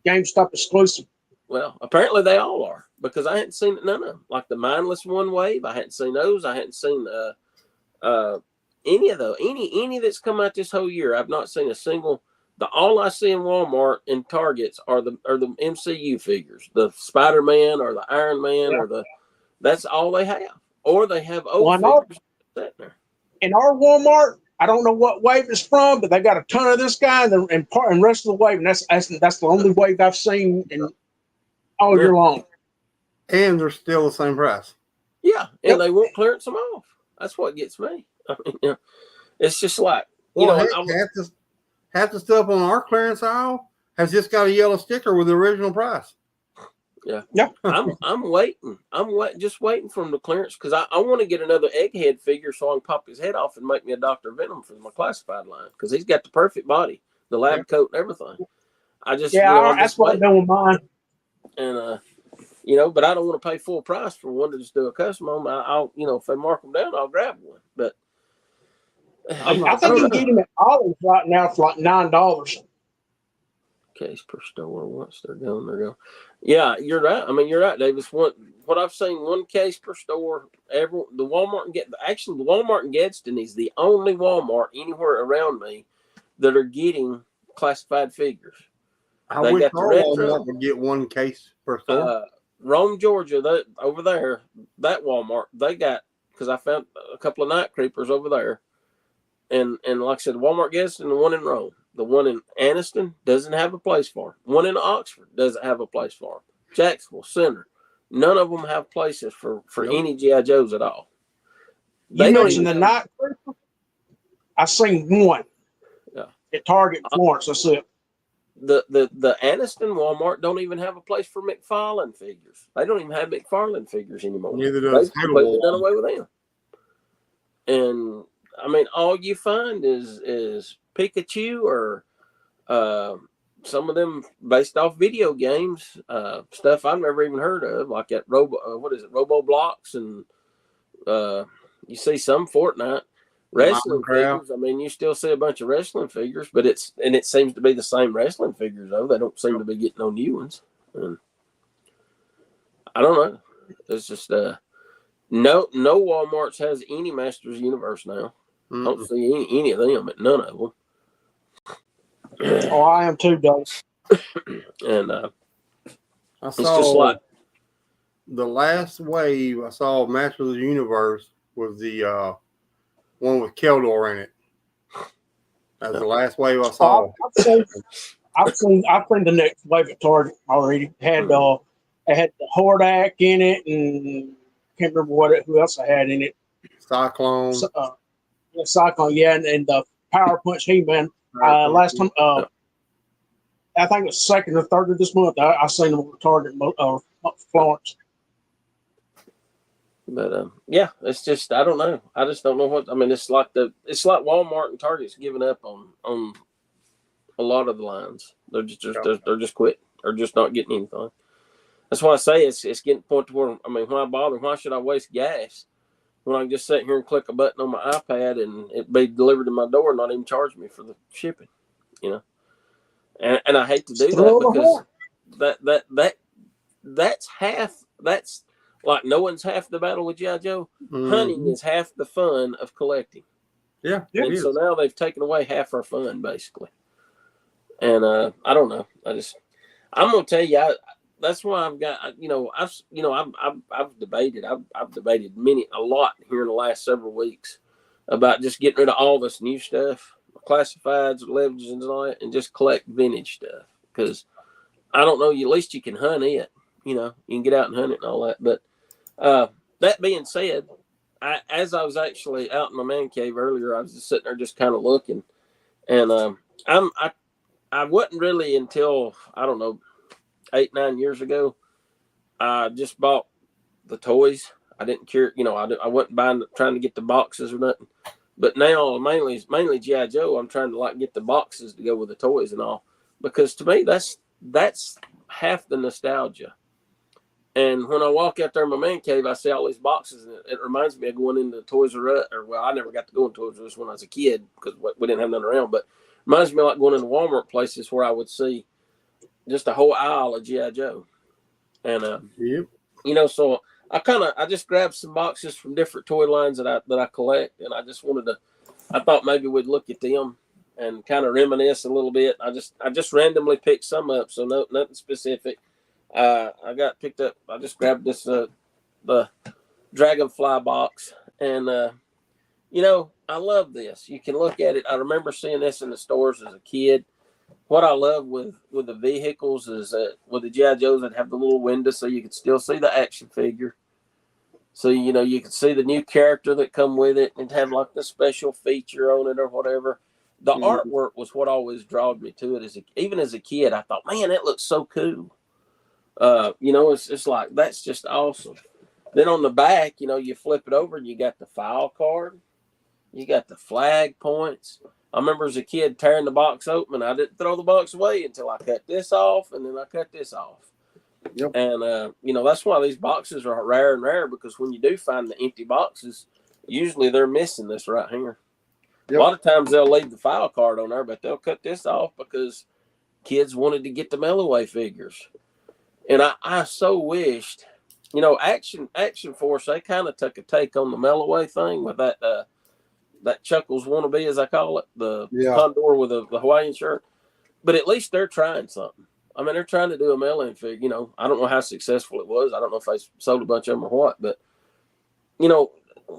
GameStop exclusive. Well, apparently they all are because I hadn't seen none of them. Like the Mindless One wave, I hadn't seen those. I hadn't seen any of those. Any that's come out this whole year. I've not seen a single. All I see in Walmart and Targets are the MCU figures, the Spider-Man or the Iron Man that's all they have. Or they have old figures sitting there. In our Walmart, I don't know what wave it's from, but they got a ton of this guy and rest of the wave, and that's the only wave I've seen in all year long. And they're still the same price. Yeah, and they won't clearance them off. That's what gets me. It's just like half the stuff on our clearance aisle has just got a yellow sticker with the original price. Yeah. I'm waiting. Just waiting for him to clearance because I want to get another Egghead figure so I can pop his head off and make me a Dr. Venom for my classified line because he's got the perfect body, the lab coat and everything. That's what I'm doing with mine. And but I don't want to pay full price for one to just do a custom on. I'll if they mark them down, I'll grab one. But I think you can get them at Ollie's right now for like $9. Case per store. Once they're going. Yeah, you're right. You're right, Davis. What I've seen, one case per store. The Walmart the Walmart in Gadsden is the only Walmart anywhere around me that are getting classified figures. I wish our Walmart would get one case per store. Rome, Georgia, over there, that Walmart, they got, because I found a couple of night creepers over there. And like I said, Walmart Gadsden and the one in Rome. The one in Anniston doesn't have a place for them. One in Oxford doesn't have a place for them. Jacksonville Center, none of them have places for any G.I. Joes at all. You mentioned the night creeper. I seen one. Yeah. At Target Florence. That's it. The Anniston Walmart don't even have a place for McFarlane figures. They don't even have McFarlane figures anymore. Neither does They've completely done away with them. And all you find is Pikachu or some of them based off video games, stuff I've never even heard of, like that Roboblocks, and you see some Fortnite wrestling figures. You still see a bunch of wrestling figures, but it seems to be the same wrestling figures though. They don't seem to be getting no new ones. And I don't know. It's just no Walmart's has any Masters Universe now. I don't see any of them, but none of them. Oh, I am too, Doug. And it's just like the last wave I saw of Masters of the Universe was the one with Keldor in it. That's the last wave I saw. I've seen the next wave at Target already. It had the Hordak in it, and can't remember who else I had in it. Cyclone. Cyclone, and the Power Punch He-Man. Last time, I think it was 2nd or 3rd of this month. I seen them at Target, Florence. But yeah, it's just I don't know. I just don't know what I mean. It's like Walmart and Target's giving up on a lot of the lines. They're just quit. They're just not getting anything. That's why I say it's getting to the point to where I mean, why bother? Why should I waste gas when I can just sit here and click a button on my iPad and it be delivered to my door and not even charge me for the shipping? You know, and I hate to do that because that's half. That's like no one's half the battle with G.I. Joe. Hunting is half the fun of collecting. Yeah, and so now they've taken away half our fun basically. And I don't know. I'm gonna tell you. That's why I've got. I've debated. I've debated a lot here in the last several weeks about just getting rid of all this new stuff, classifieds, legends, and all that, and just collect vintage stuff. Because I don't know. At least you can hunt it. You can get out and hunt it and all that. But that being said, as I was actually out in my man cave earlier, I was just sitting there just kind of looking, and I wasn't really until I don't know 8-9 years ago. I just bought the toys. I didn't care, I wasn't trying to get the boxes or nothing. But now mainly G.I. Joe. I'm trying to like get the boxes to go with the toys and all, because to me that's half the nostalgia. And when I walk out there in my man cave, I see all these boxes, and it reminds me of going into Toys R Us. I never got to go into Toys R Us when I was a kid because we didn't have none around. But it reminds me of like going into Walmart places where I would see just a whole aisle of G.I. Joe. And so I just grabbed some boxes from different toy lines that I collect, and I thought maybe we'd look at them and kind of reminisce a little bit. I just randomly picked some up, so nothing specific. I just grabbed this the Dragonfly box, and I love this. You can look at it. I remember seeing this in the stores as a kid. What I love with the vehicles is that with the G.I. Joes that have the little window so you can still see the action figure. So, you can see the new character that come with it and have like the special feature on it or whatever. The artwork was what always drawed me to it. Even as a kid, I thought, man, that looks so cool. It's like, that's just awesome. Then on the back, you flip it over and you got the file card. You got the flag points. I remember as a kid tearing the box open. I didn't throw the box away until I cut this off, and then I cut this off. Yep. And, that's why these boxes are rare and rare, because when you do find the empty boxes, usually they're missing this right here. Yep. A lot of times they'll leave the file card on there, but they'll cut this off because kids wanted to get the mail-away figures. And I so wished, Action Force, they kind of took a take on the mail-away thing with that Chuckles wannabe, as I call it, the Condor with the Hawaiian shirt. But at least they're trying something. I mean, they're trying to do a mail-in figure. I don't know how successful it was. I don't know if they sold a bunch of them or what. But,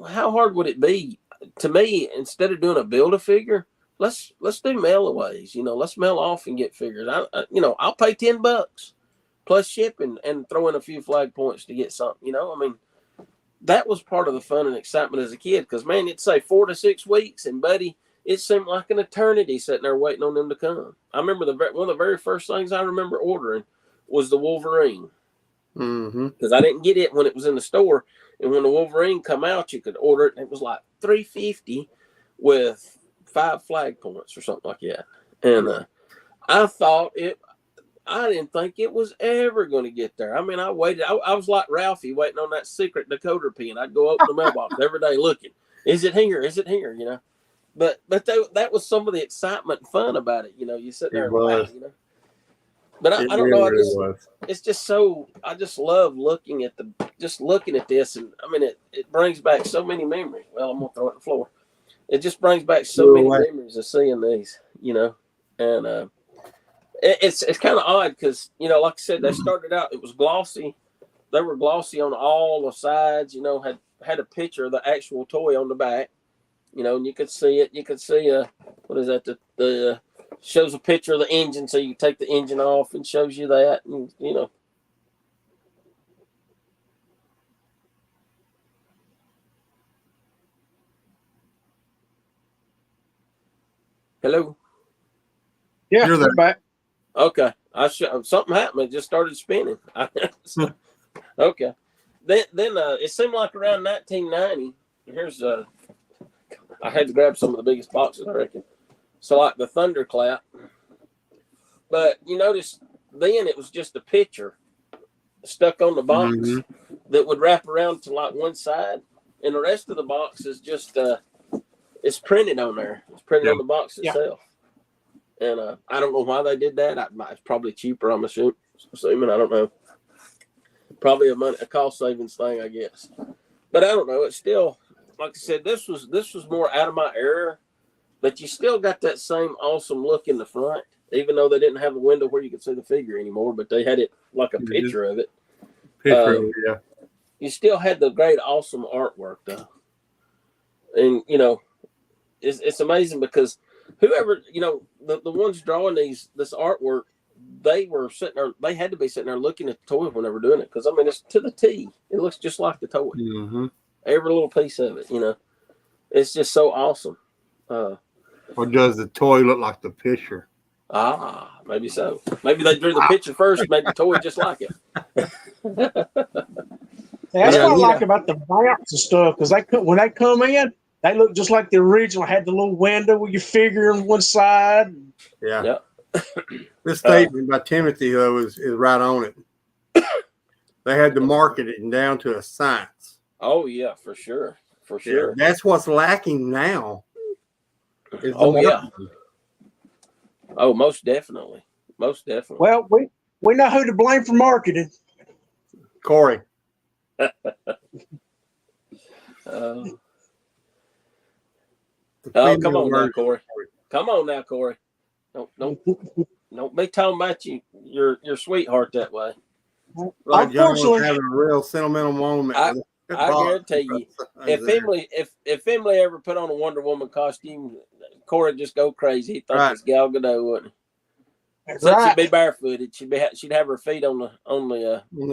how hard would it be? To me, instead of doing a Build-A-Figure, let's do mail-aways. Let's mail off and get figures. I'll pay $10 plus shipping and throw in a few flag points to get something. I mean, that was part of the fun and excitement as a kid, because, man, it'd say 4 to 6 weeks, and, buddy, it seemed like an eternity sitting there waiting on them to come. I remember one of the very first things I remember ordering was the Wolverine, because I didn't get it when it was in the store, and when the Wolverine come out, you could order it, and it was like $3.50 with 5 flag points or something like that. And I didn't think it was ever going to get there. I mean, I waited. I was like Ralphie waiting on that secret decoder pin. I'd go open the mailbox every day looking. Is it here? Is it here? But that was some of the excitement and fun about it. You sit there and laugh. But I don't know. It's just so. I just love looking at this, and I mean, it brings back so many memories. Well, I'm gonna throw it on the floor. It just brings back so many memories of seeing these. And it's kind of odd because, like I said, they started out, it was glossy. They were glossy on all the sides, had a picture of the actual toy on the back, and you could see it. You could see, what is that? The shows a picture of the engine, so you take the engine off and shows you that, and, Hello? Yeah, you're there. Back. Okay. Something happened. It just started spinning. Okay. then it seemed like around 1990. Here's I had to grab some of the biggest boxes, I reckon. So like the Thunderclap, but you notice then it was just a picture stuck on the box that would wrap around to like one side, and the rest of the box is just it's printed on there. It's printed on the box itself. And I don't know why they did that. It's probably cheaper, I'm assuming. I don't know. Probably a cost savings thing, I guess. But I don't know. It's still, like I said, this was more out of my era. But you still got that same awesome look in the front, even though they didn't have a window where you could see the figure anymore. But they had it like a picture of it. Yeah. You still had the great, awesome artwork, though. And, you know, it's amazing because whoever, you know, the ones drawing this artwork, they were sitting there, they had to be sitting there looking at the toy when they were doing it. Because, I mean, it's to the T. It looks just like the toy. Every little piece of it, you know. It's just so awesome. Or does the toy look like the picture? Maybe so. Maybe they drew the picture first, made the toy just like it. That's what I like about the bounce and stuff, because when they come in, they look just like the original. Had the little window with your figure on one side. Yeah. This statement by Timothy, though, is right on it. They had to market it down to a science. Oh, yeah, for sure. For sure. Yeah, that's what's lacking now. Oh, yeah. Oh, most definitely. Most definitely. Well, we know who to blame for marketing. Corey. Come on now, Corey. Come on now, Corey. Don't be talking about your sweetheart that way. Like unfortunately, having a real sentimental moment. I guarantee you, if Emily ever put on a Wonder Woman costume, Corey would just go crazy. He'd think it's Gal Gadot, wouldn't he? So she'd be barefooted. She'd have her feet on the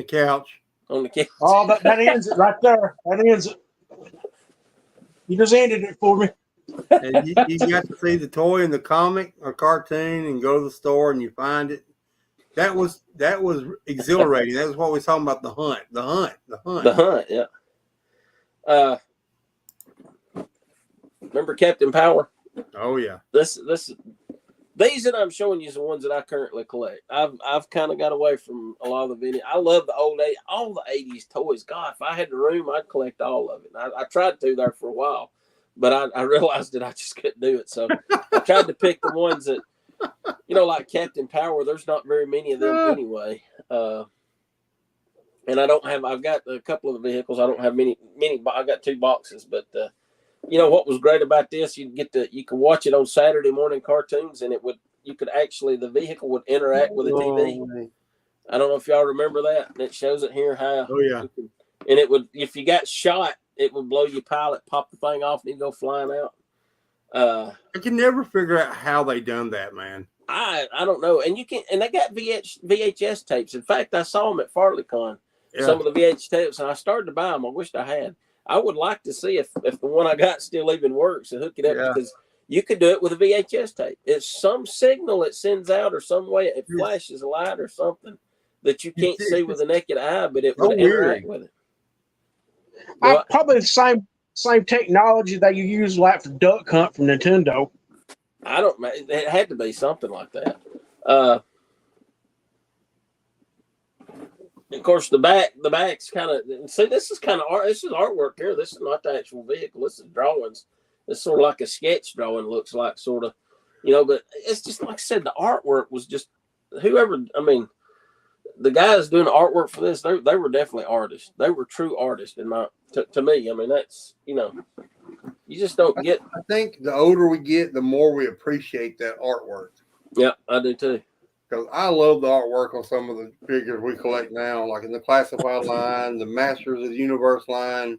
couch. On the couch. Oh, that ends it right there. That ends it. You just ended it for me. And you got to see the toy in the comic or cartoon and go to the store and you find it. That was exhilarating. That was what we were talking about, the hunt. Yeah. Remember Captain Power? Oh yeah. These that I'm showing you is the ones that I currently collect. I've kind of got away from a lot of the vintage. I love all the 80s toys. God, if I had the room, I'd collect all of it. I tried to there for a while, but I realized that I just couldn't do it. So I tried to pick the ones that, you know, like Captain Power. There's not very many of them anyway. And I've got a couple of the vehicles. I don't have many. I got 2 boxes, but you know what was great about this? You could watch it on Saturday morning cartoons, and the vehicle would interact with the TV. I don't know if y'all remember that. It shows it here how. Oh yeah. And it would, if you got shot, it would blow your pilot, pop the thing off, and you'd go flying out. I can never figure out how they done that, man. I don't know. And they got VHS tapes. In fact, I saw them at FarleyCon. Yeah. Some of the VHS tapes, and I started to buy them. I wished I had. I would like to see if the one I got still even works and hook it up, because you could do it with a VHS tape. It's some signal it sends out, or some way it flashes a light or something that you can't see with the naked eye, but it would interact with it. Probably the same technology that you use like for Duck Hunt from Nintendo. It had to be something like that. Of course, the back's kind of, see, this is kind of art. This is artwork here. This is not the actual vehicle. This is drawings. It's sort of like a sketch drawing, looks like, sort of, you know, but it's just, like I said, the artwork was just, the guys doing the artwork for this, they were definitely artists. They were true artists to me. I mean, that's, you know, you just don't get. I think the older we get, the more we appreciate that artwork. Yeah, I do too. Because I love the artwork on some of the figures we collect now, like in the classified line, the Masters of the Universe line.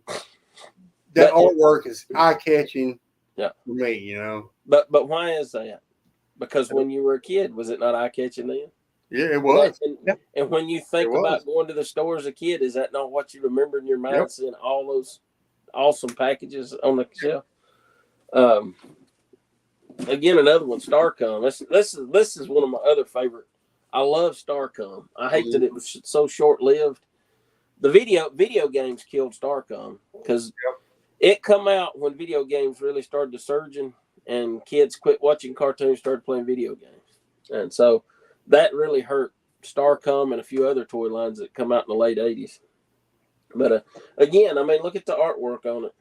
That artwork is eye-catching for me, you know. But why is that? Because when you were a kid, was it not eye-catching then? Yeah, it was. And when you think about going to the store as a kid, is that not what you remember in your mind, seeing all those awesome packages on the shelf? Again, another one, Starcom. This is one of my other favorite. I love Starcom. I hate that it was so short-lived, the video games killed Starcom because it come out when video games really started to surging and kids quit watching cartoons, started playing video games. And so that really hurt Starcom and a few other toy lines that come out in the late 80s. But again, I mean, look at the artwork on it.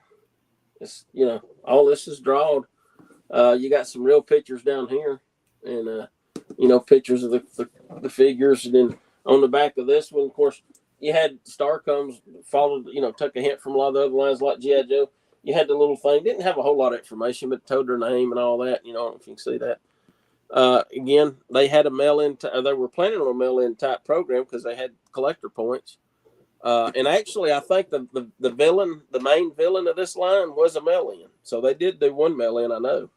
It's, you know, all this is drawn. You got some real pictures down here and, you know, pictures of the figures. And then on the back of this one, of course, you had Starcoms followed, you know, took a hint from a lot of the other lines like G.I. Joe. You had the little thing, didn't have a whole lot of information, but told their name and all that. You know, I don't know if you can see that. Again, they had a mail-in, they were planning on a mail-in type program because they had collector points. And actually, I think the villain, the main villain of this line was a mail-in. So they did do one mail-in, I know.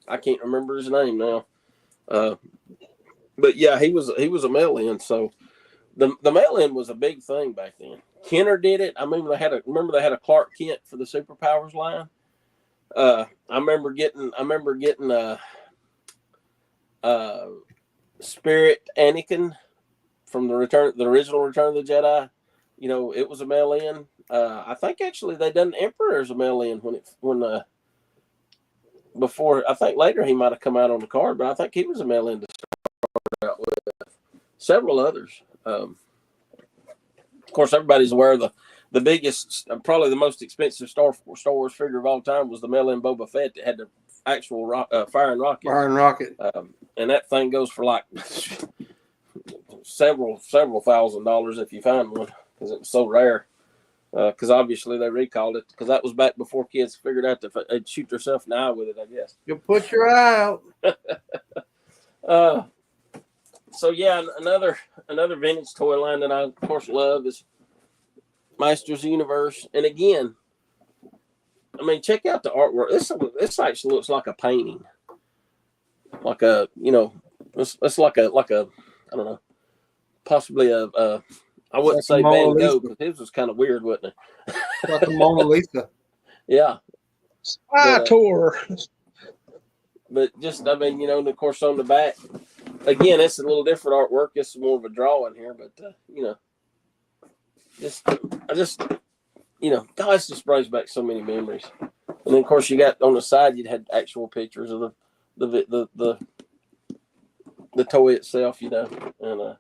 I can't remember his name now. But yeah, he was a mail-in. So the mail-in was a big thing back then. Kenner did it. I mean, they had a Clark Kent for the Superpowers line. I remember getting Spirit Anakin from the original Return of the Jedi. You know, it was a mail-in. I think actually they done Emperor as a mail-in before. I think later he might have come out on the card, but I think he was a mail-in to start out with. Several others. Of course, everybody's aware of the biggest, probably the most expensive Star Wars figure of all time was the mail-in Boba Fett that had the actual firing rocket. Firing rocket. And that thing goes for like several $1,000s if you find one because it was so rare. Because obviously they recalled it because that was back before kids figured out that they'd shoot themselves in the eye with it, I guess. You'll put your eye out. So yeah, another vintage toy line that I of course love is Masters Universe. And again, I mean, check out the artwork. This actually looks like a painting, like a, you know, it's like a I don't know, possibly a I wouldn't say Van Gogh because his was kind of weird, wasn't it? Like a Mona Lisa. Yeah. Tour. But just, I mean, you know, and of course on the back, again, it's a little different artwork. It's more of a drawing here, but you know, you know, gosh, just brings back so many memories. And then of course you got on the side, you'd had actual pictures of the toy itself, you know, and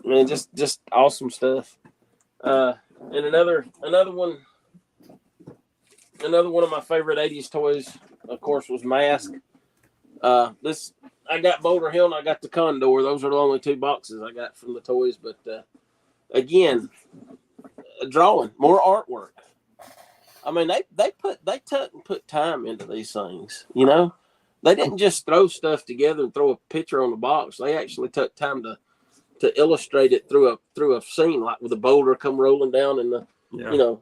man, just awesome stuff. And another one of my favorite 80s toys, of course, was Mask. I got Boulder Hill and I got the Condor. Those are the only two boxes I got from the toys. But again, drawing, more artwork. I mean, they put time into these things. You know, they didn't just throw stuff together and throw a picture on the box. They actually took time to illustrate it through a scene, like with the boulder come rolling down and you know,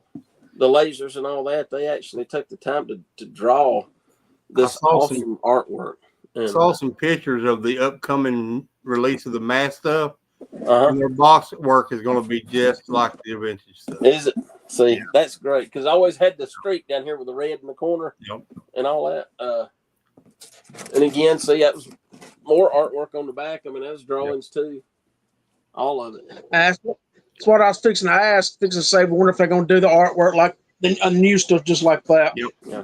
the lasers and all that. They actually took the time to draw this awesome artwork. And saw some pictures of the upcoming release of the Mask stuff. And their box work is going to be just like the vintage stuff. Is it? See, that's great because I always had the streak down here with the red in the corner and all that. And again, see, that was more artwork on the back. I mean, that was drawings too. All of it. That's what I was fixing to ask. Fixing to say, I wonder if they're going to do the artwork like the new stuff, just like that. Yep. Yeah.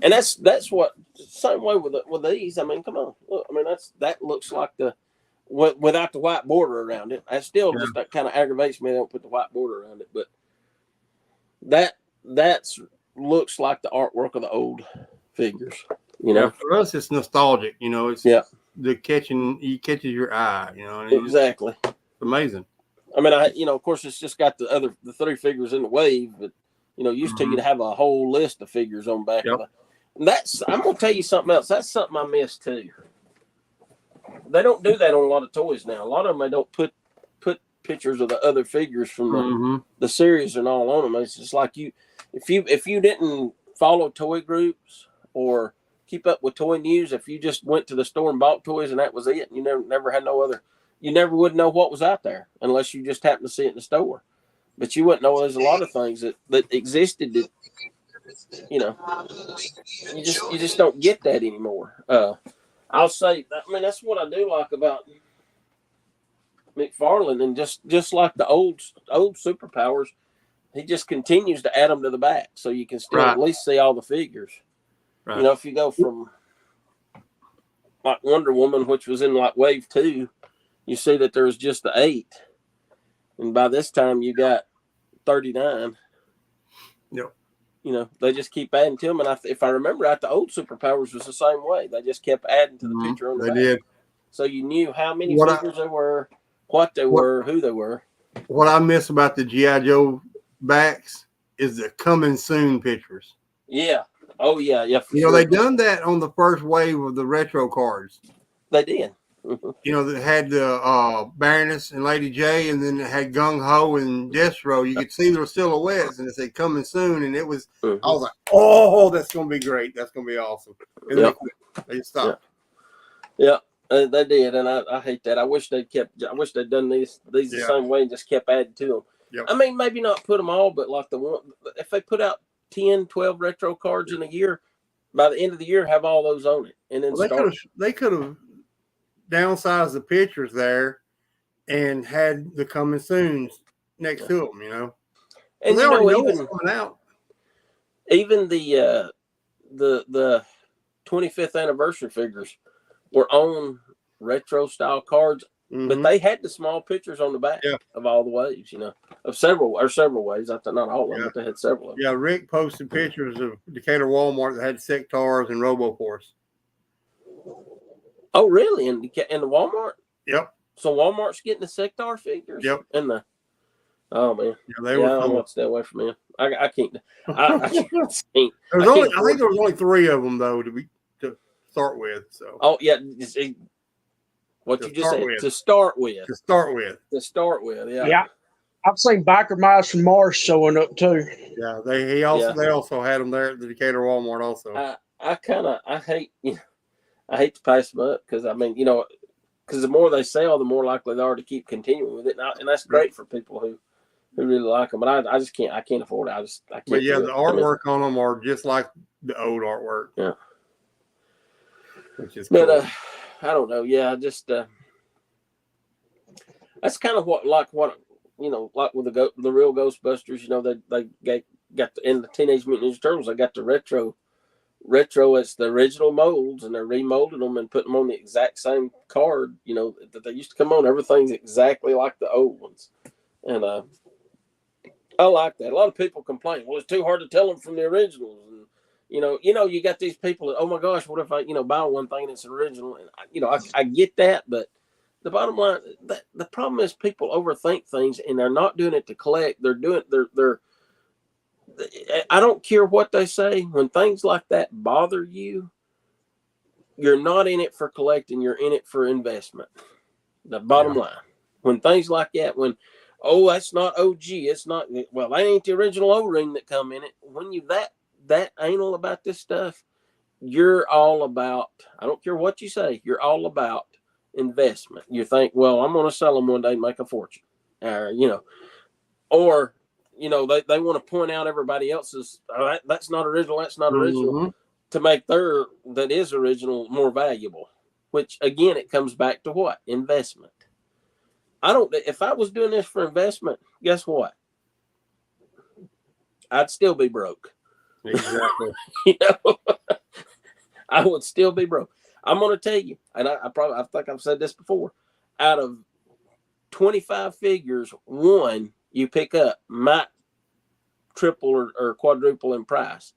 And that's what same way with these. I mean, come on, look. I mean, that looks like without the white border around it. I still just that kind of aggravates me. They don't put the white border around it, but that's looks like the artwork of the old figures. You know, for us, it's nostalgic. You know, it's catches your eye. You know, exactly. It's amazing. I mean, of course, it's just got the three figures in the wave, but you know, used to you to have a whole list of figures on back. Yep. I'm gonna tell you something else. That's something I miss too. They don't do that on a lot of toys now. A lot of them they don't put pictures of the other figures from the series and all on them. It's just like if you didn't follow toy groups or keep up with toy news, if you just went to the store and bought toys and that was it, you never had no other. You never would know what was out there unless you just happened to see it in the store. But you wouldn't know there's a lot of things that existed that, you know, you just don't get that anymore. I'll say, I mean, that's what I do like about McFarlane, and just like the old superpowers, he just continues to add them to the back, so you can still at least see all the figures. Right. You know, if you go from like Wonder Woman, which was in like wave 2, you see that there's just the 8, and by this time you got 39. Yep. You know, they just keep adding to them, and if I remember right, the old superpowers was the same way. They just kept adding to the picture on the back. They did. So you knew how many figures there were, what they were, who they were. What I miss about the G.I. Joe backs is the coming soon pictures. Yeah. Oh, yeah. Yeah. You know, they done that on the first wave of the retro cards. They did. You know, that had the Baroness and Lady J, and then it had Gung Ho and Destro. You could see their silhouettes, and it said coming soon. And it was, I was like, oh, that's going to be great. That's going to be awesome. And they stopped. Yeah. They did, and I hate that. I wish they'd done these the same way and just kept adding to them. Yep. I mean, maybe not put them all, but like if they put out 10, 12 retro cards in a year, by the end of the year, have all those on it, and then they could have downsized the pictures there and had the coming soons next to them. You know, and you know even coming out. Even the 25th anniversary figures were on retro style cards, but they had the small pictures on the back of all the waves, you know, of several waves. I thought not all of them, but they had several of them. Yeah, Rick posted pictures of Decatur Walmart that had Sectars and RoboForce. Oh, really? In the Walmart? Yep. So Walmart's getting the Sectar figures? Yep. Oh man. Yeah, they were. I want to stay away from them. I can't. I can't. I think there was only 3 of them though to start with. So. Oh yeah. What you just said. To start with. Yeah. Yeah. I've seen Biker Mice from Mars showing up too. Yeah, they also had them there at the Decatur Walmart also. I hate to pass them up because I mean, you know, because the more they sell, the more likely they are to keep continuing with it, and that's great for people who really like them. But I just can't. I can't afford it. I can't. But yeah, the artwork on them are just like the old artwork. Yeah. Which is cool. But I don't know. Yeah, just that's kind of what you know, like with the real Ghostbusters. You know, they got in the Teenage Mutant Ninja Turtles. They got the retro. It's the original molds, and they're remolding them and putting them on the exact same card, you know, that they used to come on. Everything's exactly like the old ones, and I like that. A lot of people complain, well, it's too hard to tell them from the originals, and you know, you got these people that, oh my gosh, what if I, buy one thing and it's an original, and I get that, but the bottom line, the problem is people overthink things, and they're not doing it to collect. They're doing they're I don't care what they say. When things like that bother you, you're not in it for collecting. You're in it for investment. The bottom line. When things like that, that's not OG. It's not, well, that ain't the original O-ring that come in it. When you that anal about this stuff, you're all about, I don't care what you say, you're all about investment. You think, well, I'm going to sell them one day and make a fortune. Or they want to point out everybody else's, that's not original, to make that is original more valuable, which again, it comes back to what? Investment. If I was doing this for investment, guess what? I'd still be broke. Exactly. I would still be broke. I'm going to tell you, and I think I've said this before, out of 25 figures, one you pick up might triple or quadruple in price.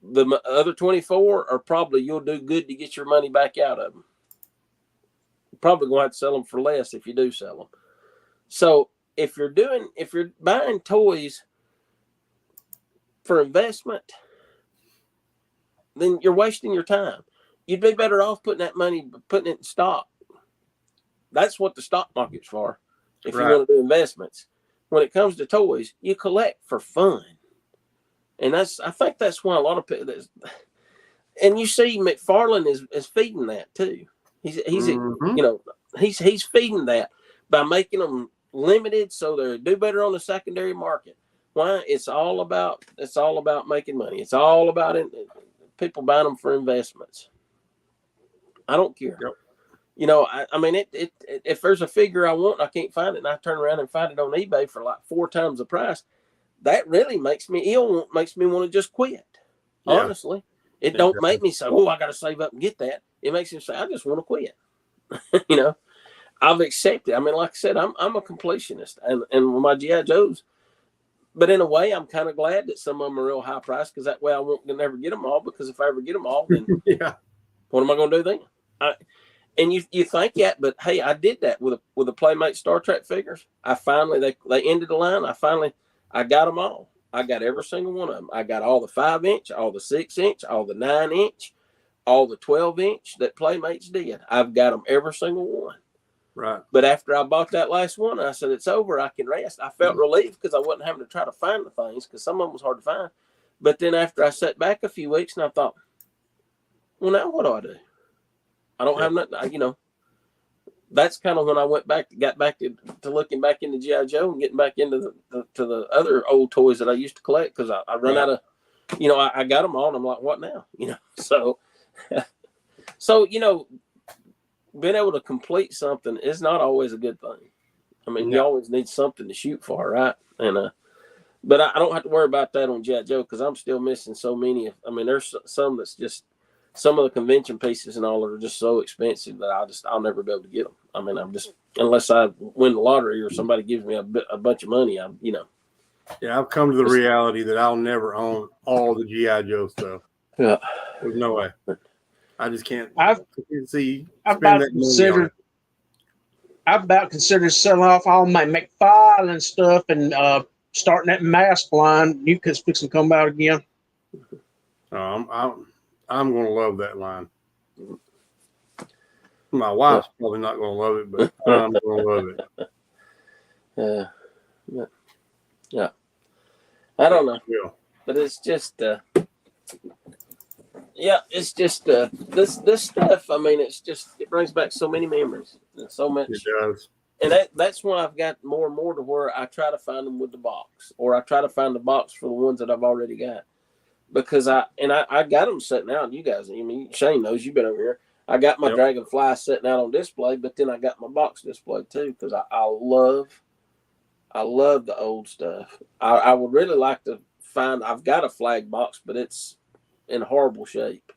The other 24 are probably, you'll do good to get your money back out of them. You're probably going to have to sell them for less if you do sell them. So if you're buying toys for investment, then you're wasting your time. You'd be better off putting that money, putting it in stock. That's what the stock market's for. If you want to do investments. When it comes to toys, you collect for fun. And I think that's why a lot of people, and you see McFarlane is feeding that too. He's feeding that by making them limited so they do better on the secondary market. Why? It's all about making money. It's all about people buying them for investments. I don't care. I mean, if there's a figure I want, I can't find it, and I turn around and find it on eBay for like 4 times the price, that really makes me ill. Makes me want to just quit. Yeah. Honestly, it don't make me say, "Oh, I got to save up and get that." It makes me say, "I just want to quit." I've accepted. I mean, like I said, I'm a completionist, and with my GI Joes. But in a way, I'm kind of glad that some of them are real high priced, because that way I won't never get them all. Because if I ever get them all, then what am I going to do then? And you think that, but hey, I did that with a Playmate Star Trek figures. I finally they ended the line. I got them all. I got every single one of them. I got all the 5-inch, all the 6-inch, all the 9-inch, all the 12-inch that Playmates did. I've got them every single one. Right. But after I bought that last one, I said, it's over. I can rest. I felt relieved because I wasn't having to try to find the things, because some of them was hard to find. But then after I sat back a few weeks, and I thought, well, now what do I do? I don't have nothing, That's kind of when I got back to looking back into G.I. Joe and getting back into the other old toys that I used to collect, because I run out of, I got them all, and I'm like, what now? So being able to complete something is not always a good thing. I mean, you always need something to shoot for, right? And but I don't have to worry about that on G.I. Joe, because I'm still missing so many. I mean, there's some that's just, some of the convention pieces and all are just so expensive that I'll never be able to get them. I mean, unless I win the lottery or somebody gives me a bunch of money, Yeah, I've come to the reality that I'll never own all the G.I. Joe stuff. Yeah. There's no way. I just can't I've about considered selling off all my McFarlane stuff and starting that mask line. You could fix and come out again. I'm going to love that line. My wife's probably not going to love it, but I'm going to love it. Yeah. I don't know. Yeah. But it's just, it's just this stuff. I mean, it brings back so many memories and so much. It does. And that's when I've got more and more to where I try to find them with the box, or I try to find the box for the ones that I've already got. Because I got them sitting out. You guys, I mean, Shane knows, you've been over here. I got my Dragonfly sitting out on display, but then I got my box display too, because I love the old stuff. I would really like to find. I've got a flag box, but it's in horrible shape.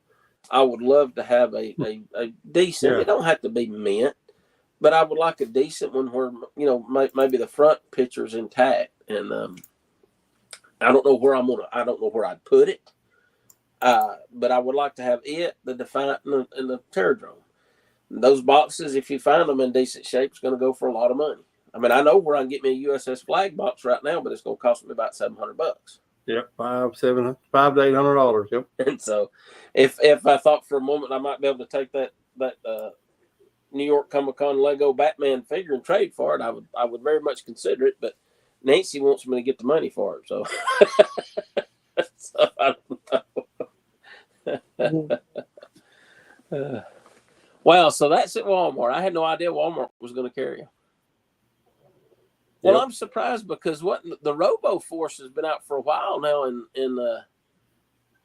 I would love to have a decent. It don't have to be mint, but I would like a decent one where maybe the front picture's intact, and I don't know where I don't know where I'd put it, but I would like to have it, the Defiant, and the Terradrome. Those boxes, if you find them in decent shape, it's going to go for a lot of money. I mean, I know where I can get me a USS flag box right now, but it's going to cost me about $700. Yep, $500 to $800. Yep. And so, if I thought for a moment I might be able to take that New York Comic-Con Lego Batman figure and trade for it, I would very much consider it. But Nancy wants me to get the money for it, so, so I don't know. Well, so that's at Walmart. I had no idea Walmart was going to carry them. Well, I'm surprised, because the Robo Force has been out for a while now, and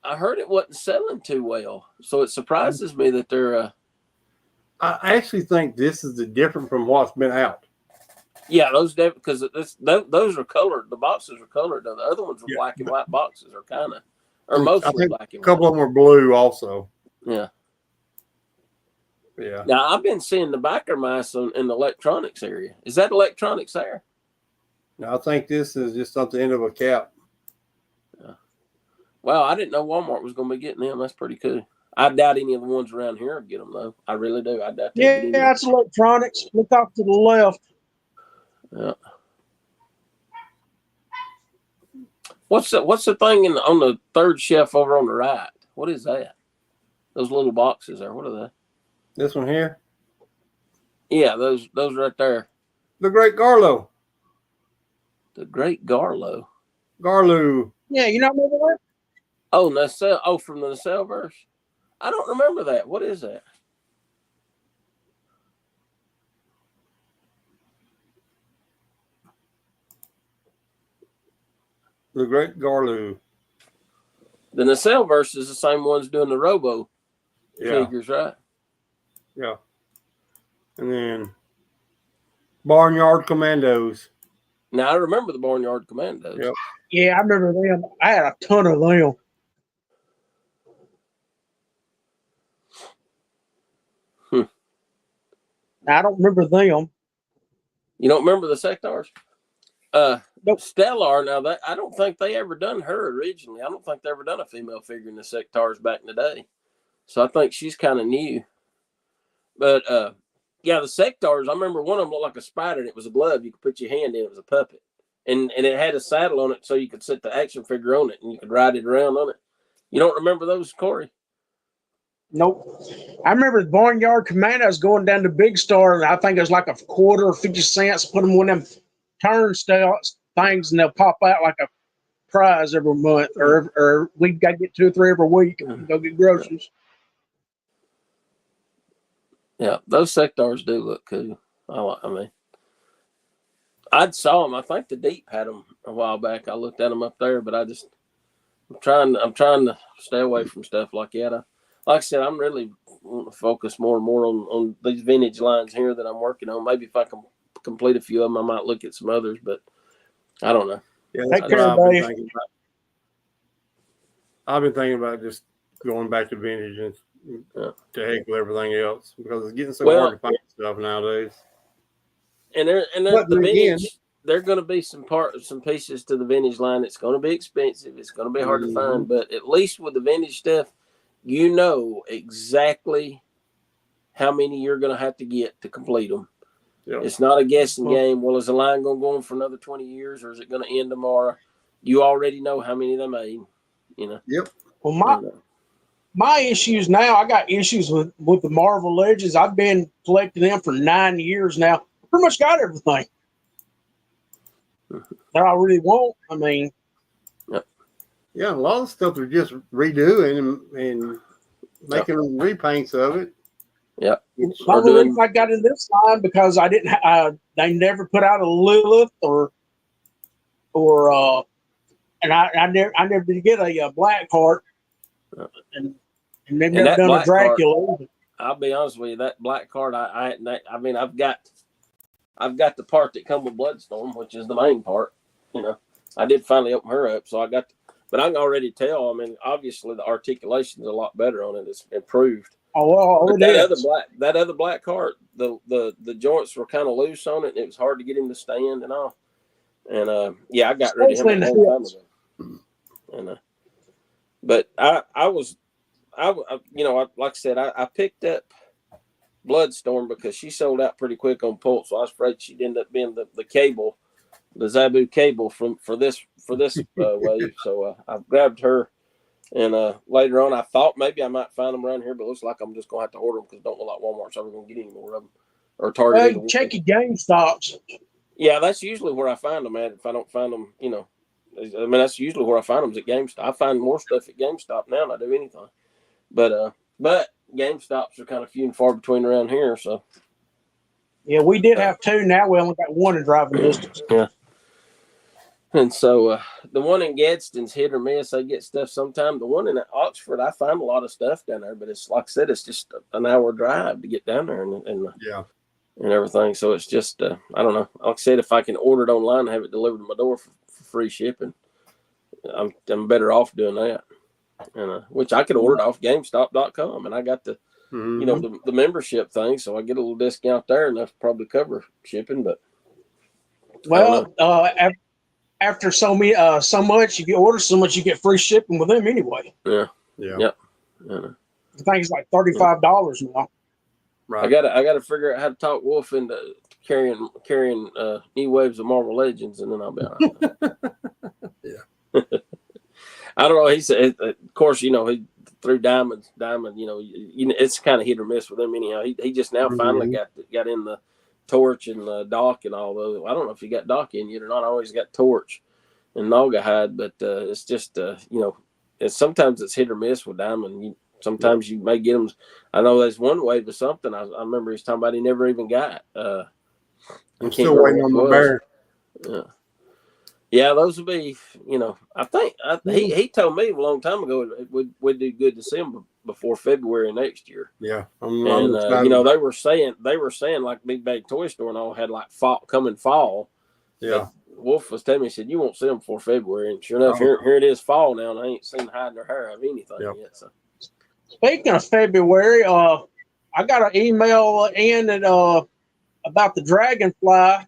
I heard it wasn't selling too well. So it surprises me that they're. I actually think this is different from what's been out. Yeah, because those are colored. The boxes are colored. The other ones are black and white boxes, are kind of, or mostly black and white. A couple of them are blue also. Yeah. Yeah. Now I've been seeing the backer mice in the electronics area. Is that electronics there? No, I think this is just at the end of a cap. Yeah. Well, I didn't know Walmart was going to be getting them. That's pretty cool. I doubt any of the ones around here will get them, though. I really do. I doubt. Yeah, it's electronics. Look off to the left. Yeah. What's the thing on the third shelf over on the right? What is that? Those little boxes there. What are they? This one here? Yeah, those right there. The Great Garlo. The Great Garlo. Garlo. Yeah, you not remember that? Oh, Nacelle. Oh, from the Nacelle-verse? I don't remember that. What is that? The Great Garlo. The Nacelle-verse is the same ones doing the Robo figures, right? Yeah. And then Barnyard Commandos. Now I remember the Barnyard Commandos. Yep. Yeah, I remember them. I had a ton of them. I don't remember them. You don't remember the Sectars? Nope. Stellar. Now that I don't think they ever done her originally. I don't think they ever done a female figure in the Sectars back in the day. So I think she's kind of new. But yeah, the Sectars. I remember one of them looked like a spider, and it was a glove. You could put your hand in. It was a puppet, and it had a saddle on it, so you could set the action figure on it, and you could ride it around on it. You don't remember those, Corey? Nope. I remember the Barnyard Commandos going down to Big Star, and I think it was like a quarter or 50 cents. Put them on them turnstiles things, and they'll pop out like a prize every month, or we got to get 2 or 3 every week and go get groceries. Yeah, those Sectars do look cool. I mean, I saw them. I think the Deep had them a while back. I looked at them up there, but I'm trying to stay away from stuff like that. Like I said, I'm really wanting to focus more and more on these vintage lines here that I'm working on. Maybe if I can complete a few of them, I might look at some others, but I don't know. Yeah, Take care, Dave. I've been thinking about just going back to vintage and to heck with everything else because it's getting so hard to find stuff nowadays. And the vintage, there are going to be some pieces to the vintage line. It's going to be expensive. It's going to be hard to find, but at least with the vintage stuff, you know exactly how many you're going to have to get to complete them. Yep. It's not a guessing game. Well, is the line going to go on for another 20 years, or is it going to end tomorrow? You already know how many they made. You know. Yep. Well, my issues now, I got issues with the Marvel Legends. I've been collecting them for 9 years now. I pretty much got everything that I really want. I mean, yeah, a lot of stuff they're just redoing and making repaints of it. Yeah. The only reason I got in this line because I didn't. They never put out a Lilith and I never did get a Black Heart, and they've never done a Dracula. I'll be honest with you, that Black Heart, I mean, I've got the part that come with Bloodstorm, which is the main part. You know, I did finally open her up, so I got. But I can already tell. I mean, obviously the articulation is a lot better on it. It's improved. Oh, well, that other black cart, the joints were kind of loose on it, and it was hard to get him to stand and all. And yeah, I got rid of him a long time ago. And but I you know, like I said, I picked up Bloodstorm because she sold out pretty quick on Pulse, so I was afraid she'd end up being the cable, the Zabu cable for this wave. So I grabbed her. And later on, I thought maybe I might find them around here, but it looks like I'm just going to have to order them because don't look like Walmart's ever going to get any more of them. Or Target. Check your GameStops. Yeah, that's usually where I find them at. If I don't find them, you know, I mean, that's usually where I find them is at GameStop. I find more stuff at GameStop now than I do anything. But GameStops are kind of few and far between around here. So. Yeah, we did have 2. Now we only got 1 in driving distance. Yeah. And so the one in Gadsden's hit or miss. They get stuff sometime. The one in Oxford, I find a lot of stuff down there, but it's like I said, it's just an hour drive to get down there and everything. So it's just I don't know. Like I said, if I can order it online and have it delivered to my door for free shipping, I'm better off doing that. And which I could order it off GameStop.com, and I got the you know the membership thing, so I get a little discount there, enough to probably cover shipping. But well, after so much, you order so much, you get free shipping with them anyway. Yeah. I think it's like $35 now. Right. I gotta figure out how to talk Wolf into carrying new waves of Marvel Legends, and then I'll be all right. Yeah. I don't know. He said, of course, you know, he threw Diamond. You know, it's kind of hit or miss with him anyhow. He just now finally got in the Torch and Doc and all those. I don't know if you got Doc in yet or not. I always got Torch and Naugahyde, but it's just you know, sometimes it's hit or miss with Diamond. Sometimes you may get them. I know there's one wave or something. I remember he's talking about he never even got. I'm still waiting on my bear. Yeah, those would be. You know, I think he told me a long time ago it would do good to see him before February next year. Yeah, And you know, they were saying like Big Bag Toy Store and all had like fall. Yeah, Wolf was telling me, he said, you won't see them before February. And sure enough, here it is fall now, and I ain't seen hide nor hair of anything yet. So, speaking of February, I got an email in about the Dragonfly,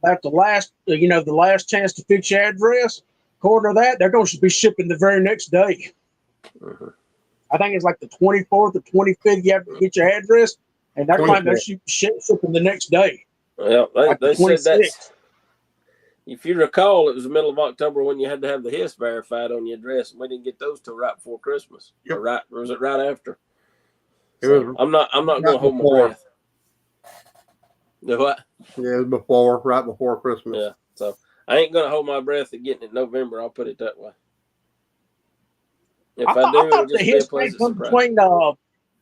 about the last, the last chance to fix your address. According to that, they're going to be shipping the very next day. mm-hmm. I think it's like the 24th or 25th. You have to get your address, and they're claiming they're shipping the next day. Well, they said 26th. that. If you recall, it was the middle of October when you had to have the HIS verified on your address, and we didn't get those till right before Christmas. Yep. Or was it right after? I'm not going to hold my breath. The what? Yeah, it was right before Christmas. Yeah, so I ain't going to hold my breath of getting it in November. I'll put it that way. If I do, it'll just be a pleasant surprise. Between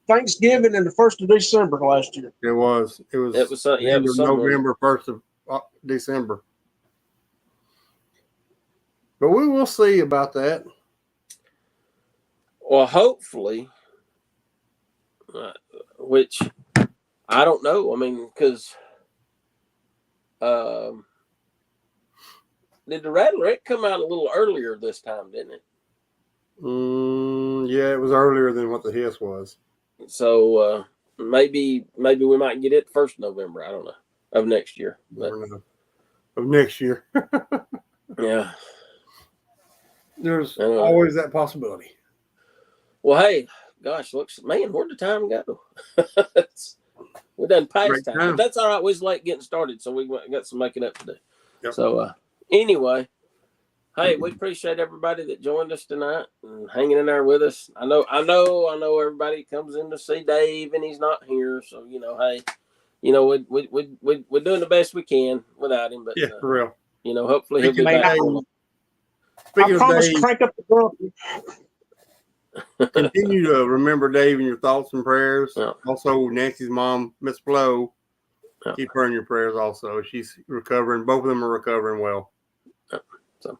Thanksgiving and the 1st of December last year. It was November, 1st of December. But we will see about that. Well, hopefully, which I don't know. I mean, because did the Rattler come out a little earlier this time, didn't it? Yeah, it was earlier than what the HIS was. So maybe we might get it 1st November. I don't know, of next year. But, of next year. Yeah. There's always that possibility. Well, hey, gosh, man, where'd the time go? We're done past time. But that's all right. We was late getting started, so we got some making up to do. Yep. So anyway, hey, we appreciate everybody that joined us tonight and hanging in there with us. I know everybody comes in to see Dave and he's not here, so hey, we're doing the best we can without him. But yeah, for real. Hopefully he'll be back. I promise to crank up the grumpy. Continue to remember Dave in your thoughts and prayers. Yeah. Also, Nancy's mom, Miss Flo, keep her in your prayers also. She's recovering. Both of them are recovering well. Yeah. So,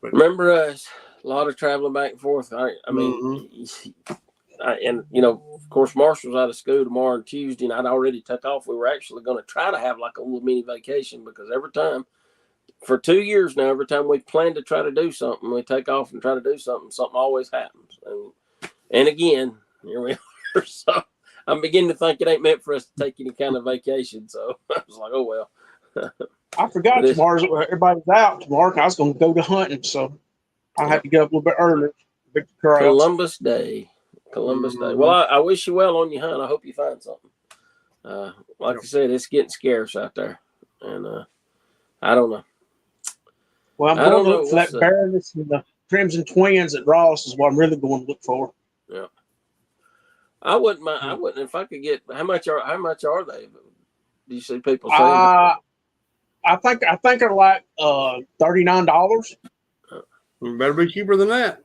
remember us. A lot of traveling back and forth. I mean, of course, Marshall's out of school tomorrow and Tuesday, and I'd already took off. We were actually going to try to have like a little mini vacation because every time, for 2 years now, every time we plan to try to do something, we take off and try to do something always happens. And again, here we are. So I'm beginning to think it ain't meant for us to take any kind of vacation. So I was like, oh, well. I forgot tomorrow. Everybody's out tomorrow. I was going to go to hunting, so I have to get up a little bit early. Columbus Day. Well, I wish you well on your hunt. I hope you find something. Like I said, it's getting scarce out there. And I don't know. Well, I'm going to look for that Baroness and the Crimson Twins at Ross is what I'm really going to look for. Yeah. I wouldn't mind. I wouldn't if I could get how much are they? Do you see people saying? I think they're like $39. It better be cheaper than that.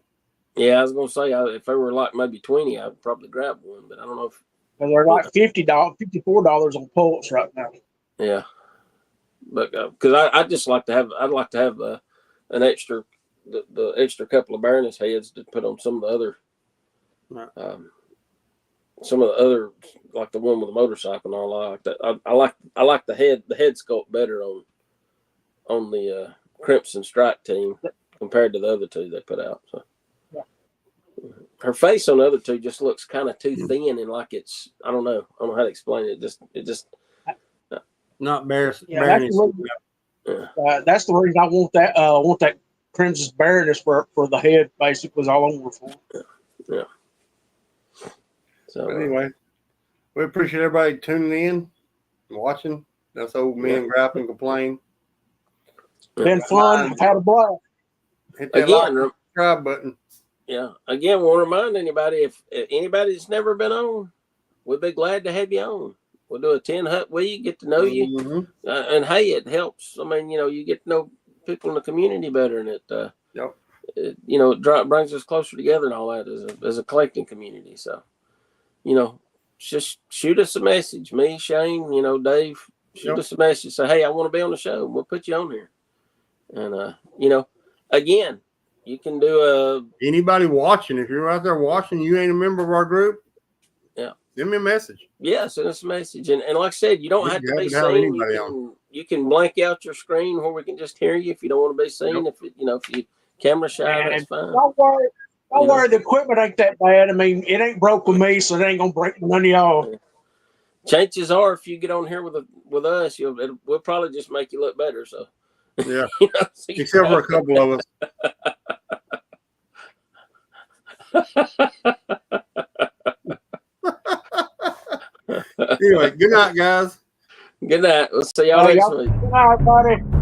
Yeah, I was gonna say if they were like maybe 20, I'd probably grab one, but I don't know if they're like $54 on Pulse right now. Yeah, but because I'd like to have an extra the extra couple of Baroness heads to put on some of the other. Some of the other, like the one with the motorcycle and all, I like that. I like the head sculpt better on the Crimson Strike team compared to the other two they put out. So her face on the other two just looks kind of too thin and like it's I don't know how to explain it. It just not Baroness. That's the reason I want that Crimson Baroness for the head basically was all over for. Yeah. So anyway, we appreciate everybody tuning in and watching. That's old men gripe and complain. Been fun. I've had a blast. Hit that like and subscribe button. Yeah. Again, we'll remind anybody if anybody that's never been on, we'd be glad to have you on. We'll do a 10 hut week, get to know you, and hey, it helps. I mean, you get to know people in the community better, and it brings us closer together and all that as a collecting community. So. Just shoot us a message. Me, Shane, Dave, shoot us a message. Say, hey, I want to be on the show. We'll put you on here. And, again, You can do a Anybody watching, if you're out there watching, you ain't a member of our group. Yeah. Send me a message. Yeah, send us a message. And like I said, you don't We'd have be to be happy to have seen. anybody on. You can blank out your screen where we can just hear you if you don't want to be seen. Yep. If if you camera shy, that's fine. Don't worry. Don't worry, the equipment ain't that bad. I mean, it ain't broke with me, so it ain't gonna break none of y'all. Chances are, if you get on here with us, we'll probably just make you look better. So Yeah. So Except for a couple of us. us. Anyway, good night, guys. Good night. We'll see y'all next week. Good night, buddy.